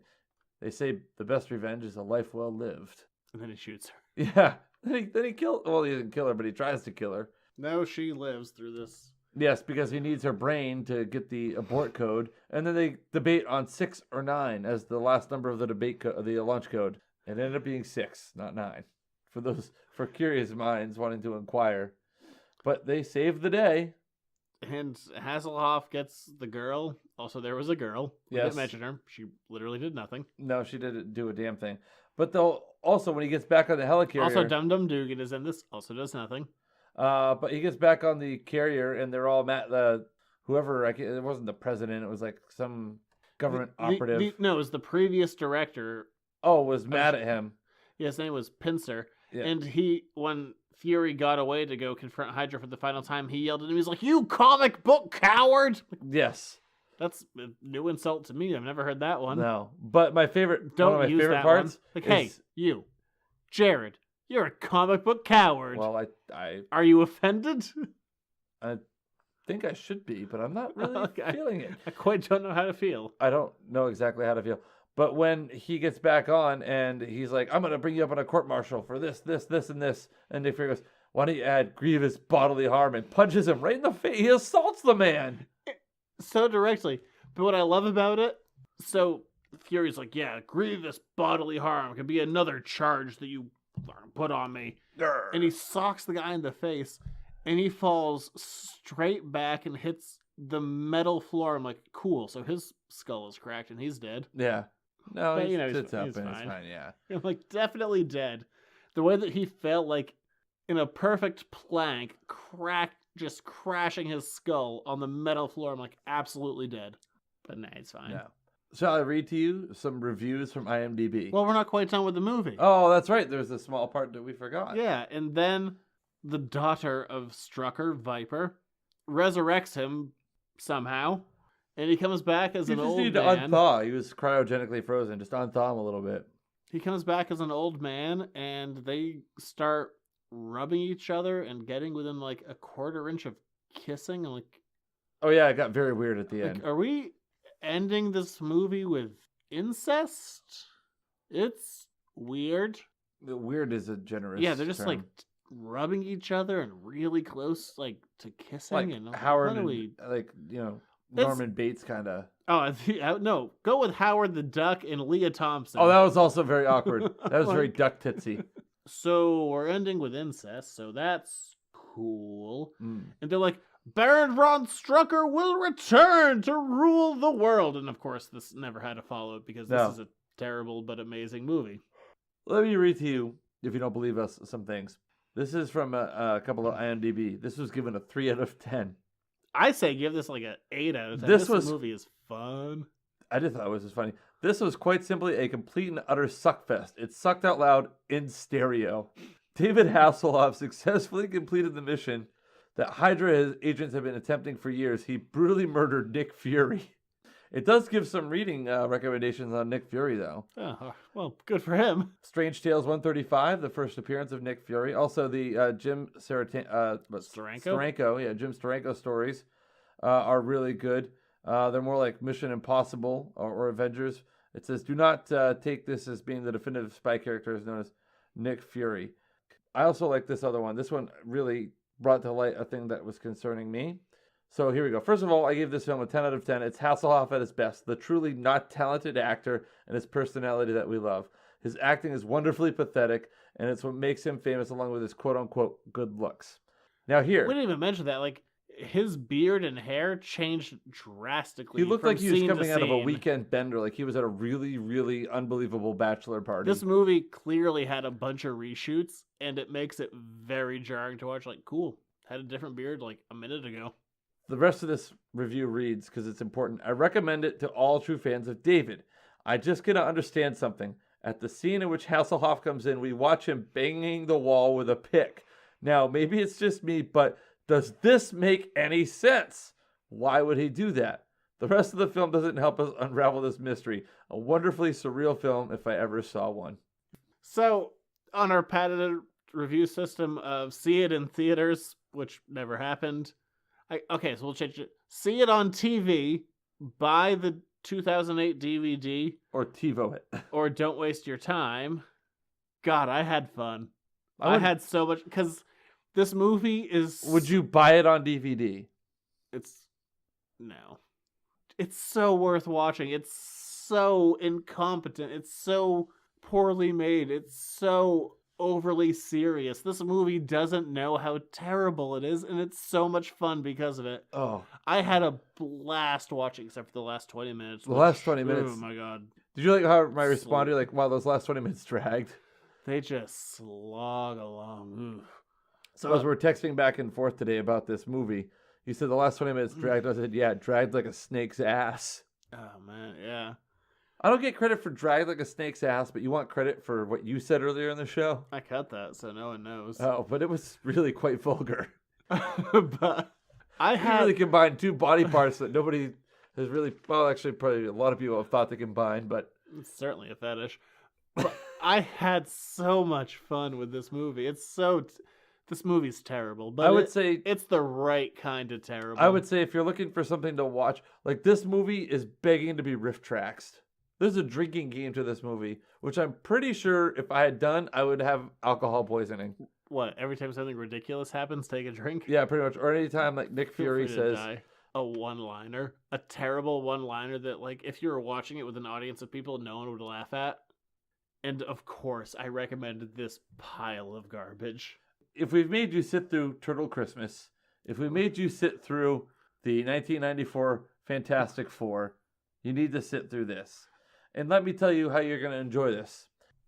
they say the best revenge is a life well lived. And then he shoots her. Yeah. Then he kills, well, he doesn't kill her, but he tries to kill her. No, she lives through this. Yes, because he needs her brain to get the abort code. And then they debate on 6 or 9 as the last number of the the launch code. It ended up being 6, not 9. For curious minds wanting to inquire. But they saved the day. And Hasselhoff gets the girl. Also, there was a girl. We didn't mention her. She literally did nothing. No, she didn't do a damn thing. But also, when he gets back on the helicarrier... Also, Dum Dum Dugan is in this. Also does nothing. But he gets back on the carrier, and they're all mad. Whoever, it wasn't the president. It was like some government operative. No, it was the previous director. Oh, was mad at him. Yeah, his name was Pincer. Yeah. And when Fury got away to go confront Hydra for the final time, he yelled at him. He's like, "You comic book coward!" Yes. That's a new insult to me. I've never heard that one. No. But one of my use favorite that parts one. Like, hey, you, Jared, you're a comic book coward. Well, I Are you offended? think I should be, but I'm not really feeling it. I quite don't know how to feel. I don't know exactly how to feel. But when he gets back on and he's like, "I'm going to bring you up on a court-martial for this, and this," and Nick Fury goes, "Why don't you add grievous bodily harm?" and punches him right in the face. He assaults the man. So directly. But what I love about it, so Fury's like, "Yeah, grievous bodily harm could be another charge that you put on me." And he socks the guy in the face, and he falls straight back and hits the metal floor. I'm like, cool. So his skull is cracked and he's dead. Yeah. No, But, he sits he's up and fine. it's fine, yeah. I'm like, definitely dead. The way that he fell, like, in a perfect plank, just crashing his skull on the metal floor. I'm like, absolutely dead. But nah, it's fine. Yeah. Shall I read to you some reviews from IMDb? Well, we're not quite done with the movie. Oh, that's right. There's a small part that we forgot. Yeah, and then the daughter of Strucker, Viper, resurrects him somehow, and he comes back as an old man. You just need to unthaw. He was cryogenically frozen. Just unthaw him a little bit. He comes back as an old man, and they start rubbing each other and getting within like a quarter inch of kissing. I'm like, oh yeah, it got very weird at the like, end. are we ending this movie with incest? It's weird. The weird is a generous Yeah, they're just term. like rubbing each other and really close, like to kissing. Like and Howard, what are we... like, you know, Norman Bates kind of. Oh, no, go with Howard the Duck and Leah Thompson. Oh, that was also very awkward. That was very duck titsy. So we're ending with incest, so that's cool. Mm. And they're like, Baron von Strucker will return to rule the world. And of course, this never had a follow-up because this is a terrible but amazing movie. Let me read to you, if you don't believe us, some things. This is from a couple of IMDb. This was given a 3 out of 10. I say give this like an 8 out of 10. This movie is fun. I just thought it was just funny. This was quite simply a complete and utter suckfest. It sucked out loud in stereo. David Hasselhoff successfully completed the mission that Hydra agents have been attempting for years. He brutally murdered Nick Fury. It does give some reading recommendations on Nick Fury, though. Oh, well, good for him. Strange Tales 135, the first appearance of Nick Fury. Also, the Jim Steranko? Yeah, Jim Steranko stories are really good. They're more like Mission Impossible or Avengers. It says, do not take this as being the definitive spy character as known as Nick Fury. I also like this other one. This one really brought to light a thing that was concerning me. So here we go. First of all, I gave this film a 10 out of 10. It's Hasselhoff at his best, the truly not talented actor and his personality that we love. His acting is wonderfully pathetic, and it's what makes him famous along with his quote-unquote good looks. Now here... We didn't even mention that. Like, his beard and hair changed drastically. He looked like he was coming out of a scene. weekend bender. Like he was at a really, really unbelievable bachelor party. This movie clearly had a bunch of reshoots, and it makes it very jarring to watch. Like, cool. Had a different beard like a minute ago. The rest of this review reads, because it's important, I recommend it to all true fans of David. I just gotta understand something. At the scene in which Hasselhoff comes in, we watch him banging the wall with a pick. Now, maybe it's just me, but does this make any sense? Why would he do that? The rest of the film doesn't help us unravel this mystery. A wonderfully surreal film if I ever saw one. So, on our patented review system of see it in theaters, which never happened. Okay, so we'll change it. See it on TV, buy the 2008 DVD. Or TiVo it. Or don't waste your time. God, I had fun. I had so much, because this movie is... Would you buy it on DVD? No. It's so worth watching. It's so incompetent. It's so poorly made. It's so overly serious. This movie doesn't know how terrible it is, and it's so much fun because of it. Oh. I had a blast watching, except for the last 20 minutes. The last 20 minutes. Oh my god. Did you like how my response? Like, wow, those last 20 minutes dragged. They just slog along. So as we're texting back and forth today about this movie, you said the last 20 minutes dragged. I said, yeah, it dragged like a snake's ass. Oh man, yeah. I don't get credit for drag like a snake's ass, but you want credit for what you said earlier in the show? I cut that, so no one knows. Oh, but it was really quite vulgar. But I You had really combined two body parts that nobody has really... Well, actually, probably a lot of people have thought they combined, but... It's certainly a fetish. But I had so much fun with this movie. This movie's terrible, but I would say it's the right kind of terrible. I would say if you're looking for something to watch, like this movie is begging to be riff traxed. There's a drinking game to this movie, which I'm pretty sure if I had done, I would have alcohol poisoning. What, every time something ridiculous happens, take a drink? Yeah, pretty much. Or anytime like Nick Feel Fury free to says, die. A one-liner, a terrible one-liner that, like, if you were watching it with an audience of people, no one would laugh at. And of course, I recommended this pile of garbage. if we've made you sit through Turtle Christmas, if we made you sit through the 1994 Fantastic Four, you need to sit through this. And let me tell you how you're going to enjoy this.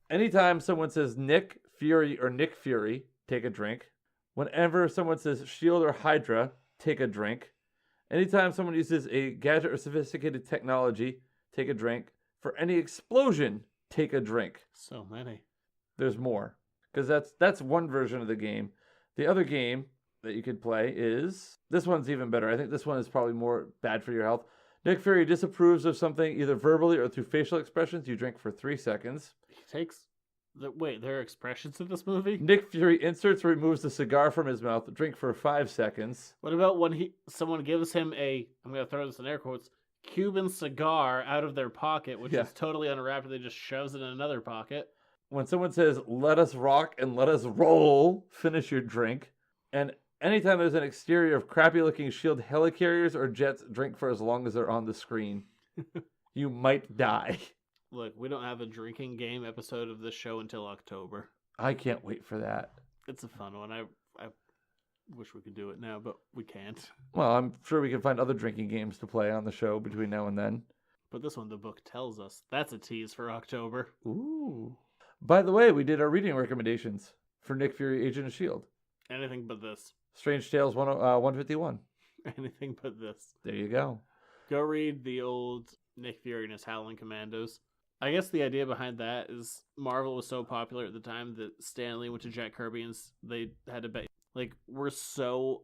Anytime someone says Nick Fury or Nick Fury, take a drink. Whenever someone says S.h.i.e.L.D. or Hydra, take a drink. Anytime someone uses a gadget or sophisticated technology, take a drink. For any explosion, take a drink. So many. There's more. Because that's one version of the game. The other game that you could play is... This one's even better. I think this one is probably more bad for your health. Nick Fury disapproves of something either verbally or through facial expressions. You drink for 3 seconds. He takes... Wait, there are expressions in this movie? Nick Fury inserts or removes the cigar from his mouth. Drink for 5 seconds. What about when someone gives him a, I'm going to throw this in air quotes, Cuban cigar out of their pocket, which is totally unwrapped, and they just shoves it in another pocket? When someone says, let us rock and let us roll, finish your drink. And anytime there's an exterior of crappy-looking S.h.i.e.L.D. helicarriers or jets, drink for as long as they're on the screen. You might die. Look, we don't have a drinking game episode of this show until October. I can't wait for that. It's a fun one. I wish we could do it now, but we can't. Well, I'm sure we can find other drinking games to play on the show between now and then. But this one, the book tells us. That's a tease for October. Ooh. By the way, we did our reading recommendations for Nick Fury, Agent of S.h.i.e.L.D. Anything but this. Strange Tales 151. Anything but this. There you go. Go read the old Nick Fury and his Howling Commandos. I guess the idea behind that is Marvel was so popular at the time that Stan Lee went to Jack Kirby and they had to bet. Like, we're so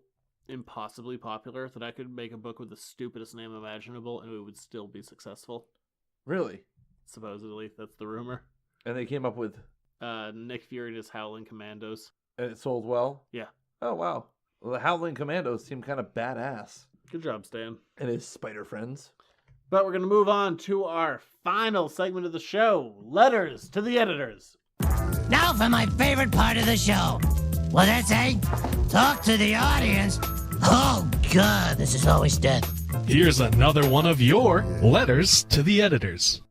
impossibly popular that I could make a book with the stupidest name imaginable and it would still be successful. Really? Supposedly. That's the rumor. And they came up with... Nick Fury and his Howling Commandos. And it sold well? Yeah. Oh, wow. Well, the Howling Commandos seem kind of badass. Good job, Stan. And his spider friends. But we're going to move on to our final segment of the show, Letters to the Editors. Now for my favorite part of the show. What did I say? Talk to the audience. Oh, God, this is always death. Here's another one of your Letters to the Editors.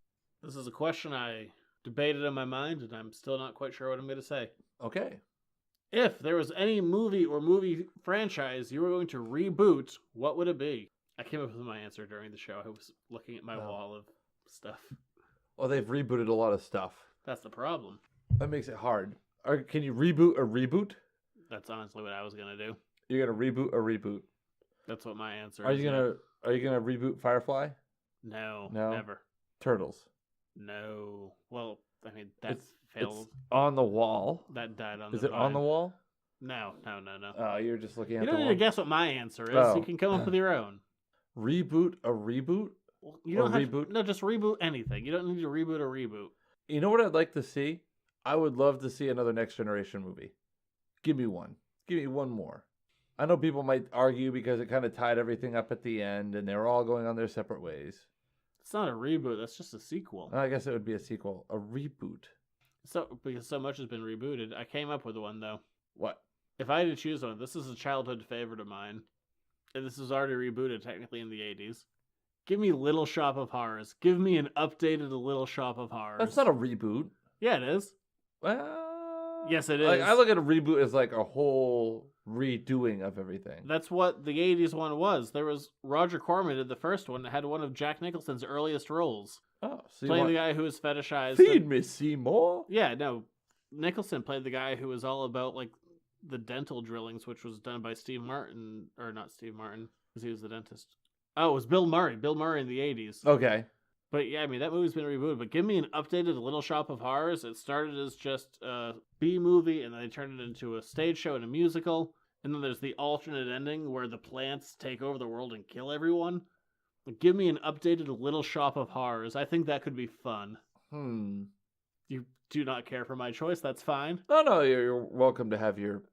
This is a question I debated in my mind, and I'm still not quite sure what I'm going to say. Okay. If there was any movie or movie franchise you were going to reboot, what would it be? I came up with my answer during the show. I was looking at my wall of stuff. Well, they've rebooted a lot of stuff. That's the problem. That makes it hard. Can you reboot a reboot? That's honestly what I was going to do. You're going to reboot a reboot. That's what my answer Are is. you gonna reboot Firefly? No, No? never. Turtles. No. Well, I mean, that It's failed. on the wall. That died on the Is it on the vine. wall? No. Oh, you're just looking at You the don't need wall. to guess what my answer is. Oh. You can come up with your own. Reboot a reboot? Well, you don't Or have reboot? No, just reboot anything. You don't need to reboot a reboot. You know what I'd like to see? I would love to see another Next Generation movie. Give me one. Give me one more. I know people might argue because it kind of tied everything up at the end and they were all going on their separate ways. It's not a reboot. That's just a sequel. I guess it would be a sequel. A reboot. So because so much has been rebooted, I came up with one though. What? If I had to choose one, this is a childhood favorite of mine, and this was already rebooted technically in the 80s. Give me Little Shop of Horrors. Give me an updated Little Shop of Horrors. That's not a reboot. Yeah, it is. Well, Yes, it is. like, I look at a reboot as like a whole redoing of everything. That's what the 80s one was. There was Roger Corman did the first one that had one of Jack Nicholson's earliest roles. Oh, so Playing the guy who was fetishized. Feed me, Seymour. Yeah, no. Nicholson played the guy who was all about like the dental drillings, which was done by Steve Martin, or not Steve Martin, because he was the dentist. Oh, it was Bill Murray. Bill Murray in the 80s. Okay. But yeah, I mean, that movie's been rebooted. But give me an updated Little Shop of Horrors. It started as just a B movie, and then they turned it into a stage show and a musical. And then there's the alternate ending where the plants take over the world and kill everyone. But give me an updated Little Shop of Horrors. I think that could be fun. You do not care for my choice. That's fine. No, you're welcome to have your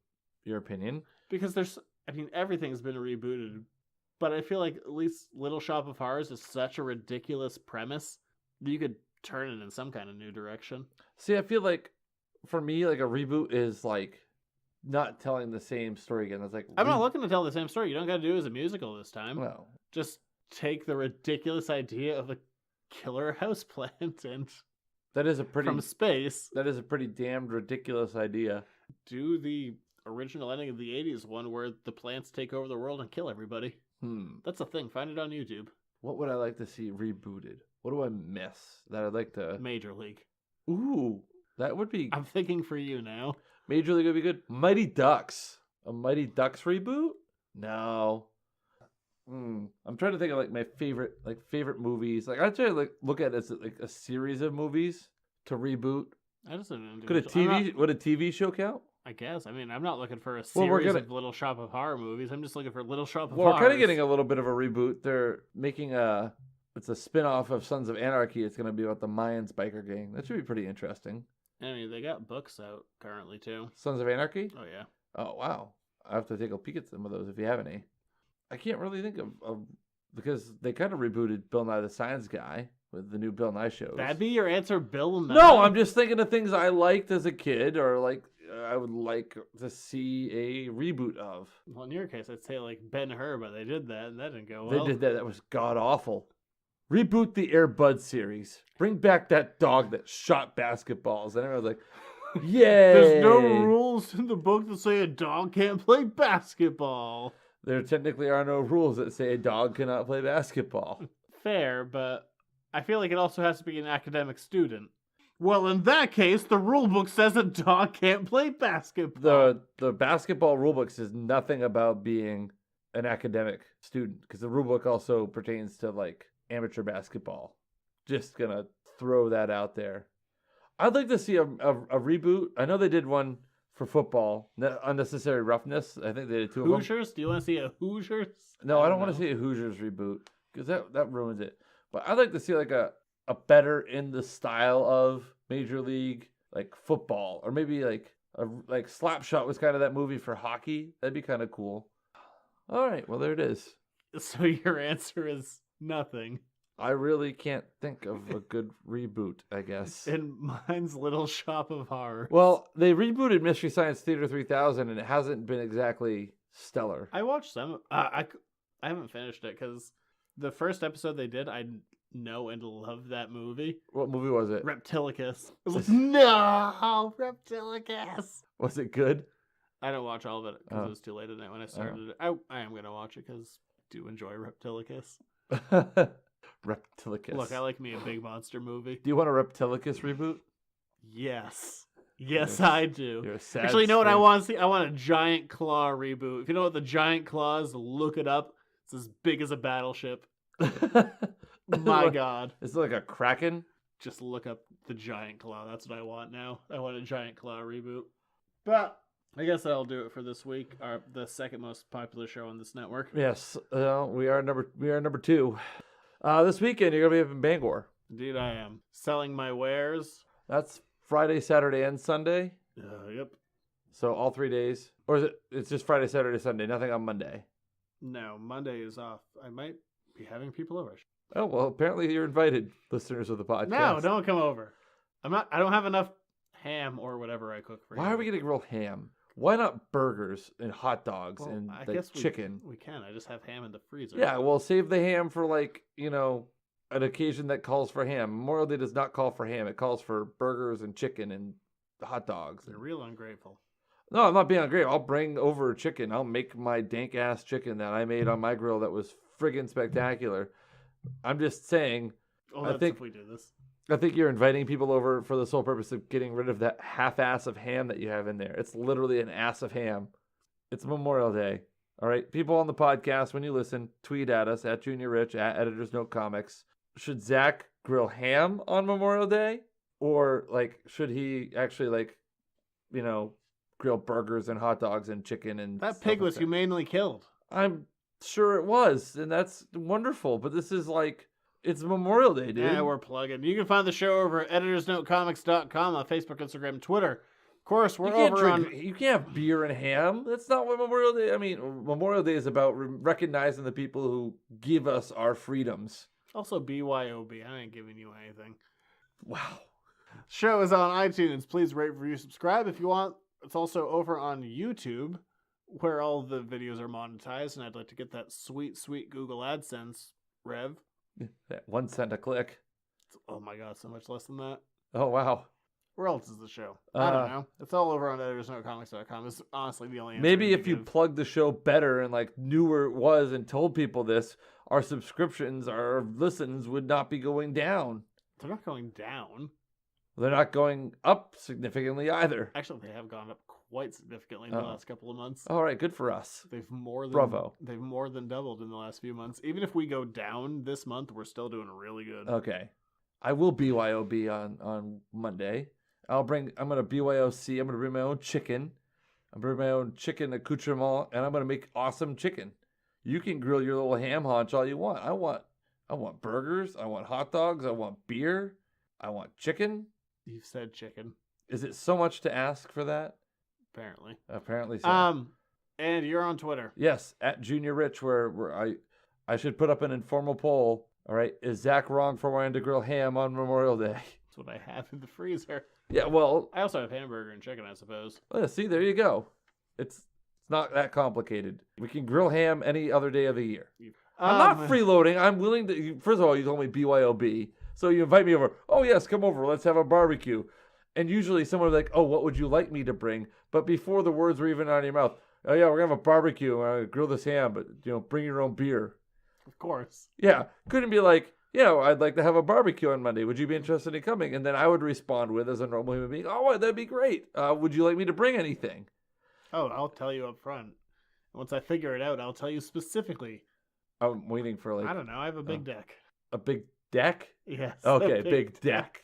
opinion. Because everything's been rebooted. But I feel like at least Little Shop of Horrors is such a ridiculous premise that you could turn it in some kind of new direction. See, I feel like for me, like a reboot is like not telling the same story again. It's like I'm not looking to tell the same story. You don't got to do it as a musical this time. Well, just take the ridiculous idea of a killer houseplant and that is a pretty from space. That is a pretty damned ridiculous idea. Do the original ending of the 80s one where the plants take over the world and kill everybody. That's a thing. Find it on YouTube. What would I like to see rebooted? What do I miss that I'd like to... Major League. Ooh, that would be... I'm thinking for you now. Major League would be good. Mighty Ducks. A Mighty Ducks reboot? No. I'm trying to think of like my favorite movies. Like I try to like look at it as like a series of movies to reboot. I just didn't. Would a TV show count? I guess. I mean, I'm not looking for a series of Little Shop of Horror movies. I'm just looking for Little Shop of Horrors. We're kind of getting a little bit of a reboot. They're making it's a spin-off of Sons of Anarchy. It's going to be about the Mayans biker gang. That should be pretty interesting. I mean, they got books out currently, too. Sons of Anarchy? Oh, yeah. Oh, wow. I have to take a peek at some of those if you have any. I can't really think of because they kind of rebooted Bill Nye the Science Guy with the new Bill Nye shows. That'd be your answer, Bill Nye? No, I'm just thinking of things I liked as a kid or like I would like to see a reboot of. Well, in your case, I'd say like Ben-Hur, but they did that and that didn't go well. They did that. That was god-awful. Reboot the Air Bud series. Bring back that dog that shot basketballs. And everyone was like, yay! There's no rules in the book that say a dog can't play basketball. There technically are no rules that say a dog cannot play basketball. Fair, but I feel like it also has to be an academic student. Well, in that case, the rule book says a dog can't play basketball. The basketball rule book says nothing about being an academic student because the rule book also pertains to like amateur basketball. Just gonna throw that out there. I'd like to see a reboot. I know they did one for football, Unnecessary Roughness. I think they did two of them. Hoosiers? Do you want to see a Hoosiers? No, I don't want to see a Hoosiers reboot because that ruins it. But I'd like to see like a better in the style of Major League like football, or maybe like Slapshot was kind of that movie for hockey. That'd be kind of cool. All right, well there it is. So your answer is nothing. I really can't think of a good reboot, I guess. And mine's Little Shop of Horrors. Well, they rebooted Mystery Science Theater 3000, and it hasn't been exactly stellar. I watched some. I haven't finished it because the first episode they did, I know and love that movie. What movie was it? Reptilicus. I was like, no, Reptilicus. Was it good? I didn't watch all of it because it was too late at night when I started it. I am going to watch it because I do enjoy Reptilicus. Reptilicus. Look, I like me a big monster movie. Do you want a Reptilicus reboot? Yes. Yes, I do. You're a sad Actually, you know what I want to see? I want a Giant Claw reboot. If you know what the Giant Claw is, look it up. It's as big as a battleship. My God. It's like a Kraken? Just look up the Giant Claw. That's what I want now. I want a Giant Claw reboot. But I guess that'll do it for this week. The second most popular show on this network. Yes, we are number 2. This weekend you're gonna be up in Bangor. Indeed, I am selling my wares. That's Friday, Saturday, and Sunday. Yep. So all 3 days, or is it? It's just Friday, Saturday, Sunday. Nothing on Monday. No, Monday is off. I might be having people over. Oh well, apparently you're invited, listeners of the podcast. No, don't come over. I don't have enough ham or whatever I cook for you. Why are we getting real ham? Why not burgers and hot dogs and chicken? We can. I just have ham in the freezer. Yeah, well, save the ham for like, an occasion that calls for ham. Memorial Day does not call for ham. It calls for burgers and chicken and hot dogs. You're real ungrateful. No, I'm not being ungrateful. I'll bring over chicken. I'll make my dank-ass chicken that I made on my grill that was friggin' spectacular. I'm just saying. Oh, that's if we do this. I think you're inviting people over for the sole purpose of getting rid of that half-ass of ham that you have in there. It's literally an ass of ham. It's Memorial Day. All right, people on the podcast, when you listen, tweet at us, at Junior Rich, at Editors Note Comics. Should Zach grill ham on Memorial Day? Or, like, should he actually, like, grill burgers and hot dogs and chicken and That pig was humanely killed. I'm sure it was, and that's wonderful. But this is like, it's Memorial Day, dude. Yeah, we're plugging. You can find the show over at editorsnotecomics.com on Facebook, Instagram, Twitter. Of course, we're You can't have beer and ham. That's not what Memorial Day. I mean, Memorial Day is about recognizing the people who give us our freedoms. Also, BYOB. I ain't giving you anything. Wow. Show is on iTunes. Please rate, review, subscribe if you want. It's also over on YouTube, where all the videos are monetized, and I'd like to get that sweet, sweet Google AdSense rev. That 1 cent a click. Oh my god, so much less than that. Oh, wow. Where else is the show? I don't know. It's all over on editorsnotecomics.com. It's honestly the only answer. Maybe if you plugged the show better and like knew where it was and told people this, our subscriptions, our listens would not be going down. They're not going down. They're not going up significantly either. Actually, they have gone up quite significantly in the last couple of months. All right, good for us. They've more than Bravo. They've more than doubled in the last few months. Even if we go down this month, we're still doing really good. Okay. I will BYOB on Monday. I'm gonna BYOC. I'm gonna bring my own chicken. I'm gonna bring my own chicken accoutrement, and I'm gonna make awesome chicken. You can grill your little ham haunch all you want. I want burgers. I want hot dogs. I want beer. I want chicken. You've said chicken. Is it so much to ask for that? Apparently. Apparently so. And you're on Twitter. Yes, at Junior Rich, where I should put up an informal poll. All right, is Zach wrong for wanting to grill ham on Memorial Day? That's what I have in the freezer. Yeah, well, I also have hamburger and chicken, I suppose. Well, see, there you go. It's not that complicated. We can grill ham any other day of the year. I'm not freeloading. I'm willing to. First of all, you told me BYOB, so you invite me over. Oh yes, come over. Let's have a barbecue. And usually someone will be like, oh, what would you like me to bring? But before the words were even out of your mouth, oh yeah, we're gonna have a barbecue. I'm gonna grill this ham, but bring your own beer. Of course. Yeah, couldn't be like, I'd like to have a barbecue on Monday. Would you be interested in coming? And then I would respond with, as a normal human being, oh, that'd be great. Would you like me to bring anything? Oh, I'll tell you up front. Once I figure it out, I'll tell you specifically. I'm waiting for I don't know. I have a big deck. A big deck? Yes. Okay, big deck.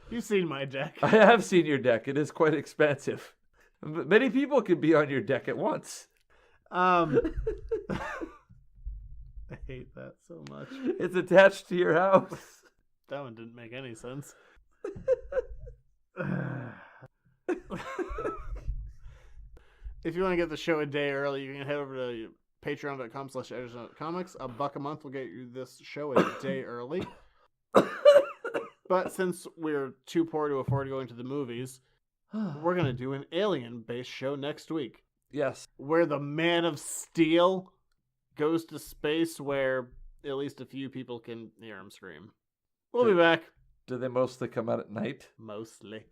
You've seen my deck. I have seen your deck. It is quite expensive. Many people can be on your deck at once. I hate that so much. It's attached to your house. That one didn't make any sense. If you want to get the show a day early, you can head over to patreon.com/editorsnotecomics. $1 a month will get you this show a day early. But since we're too poor to afford going to the movies, we're going to do an Alien-based show next week. Yes. Where the Man of Steel goes to space, where at least a few people can hear him scream. We'll be back. Do they mostly come out at night? Mostly.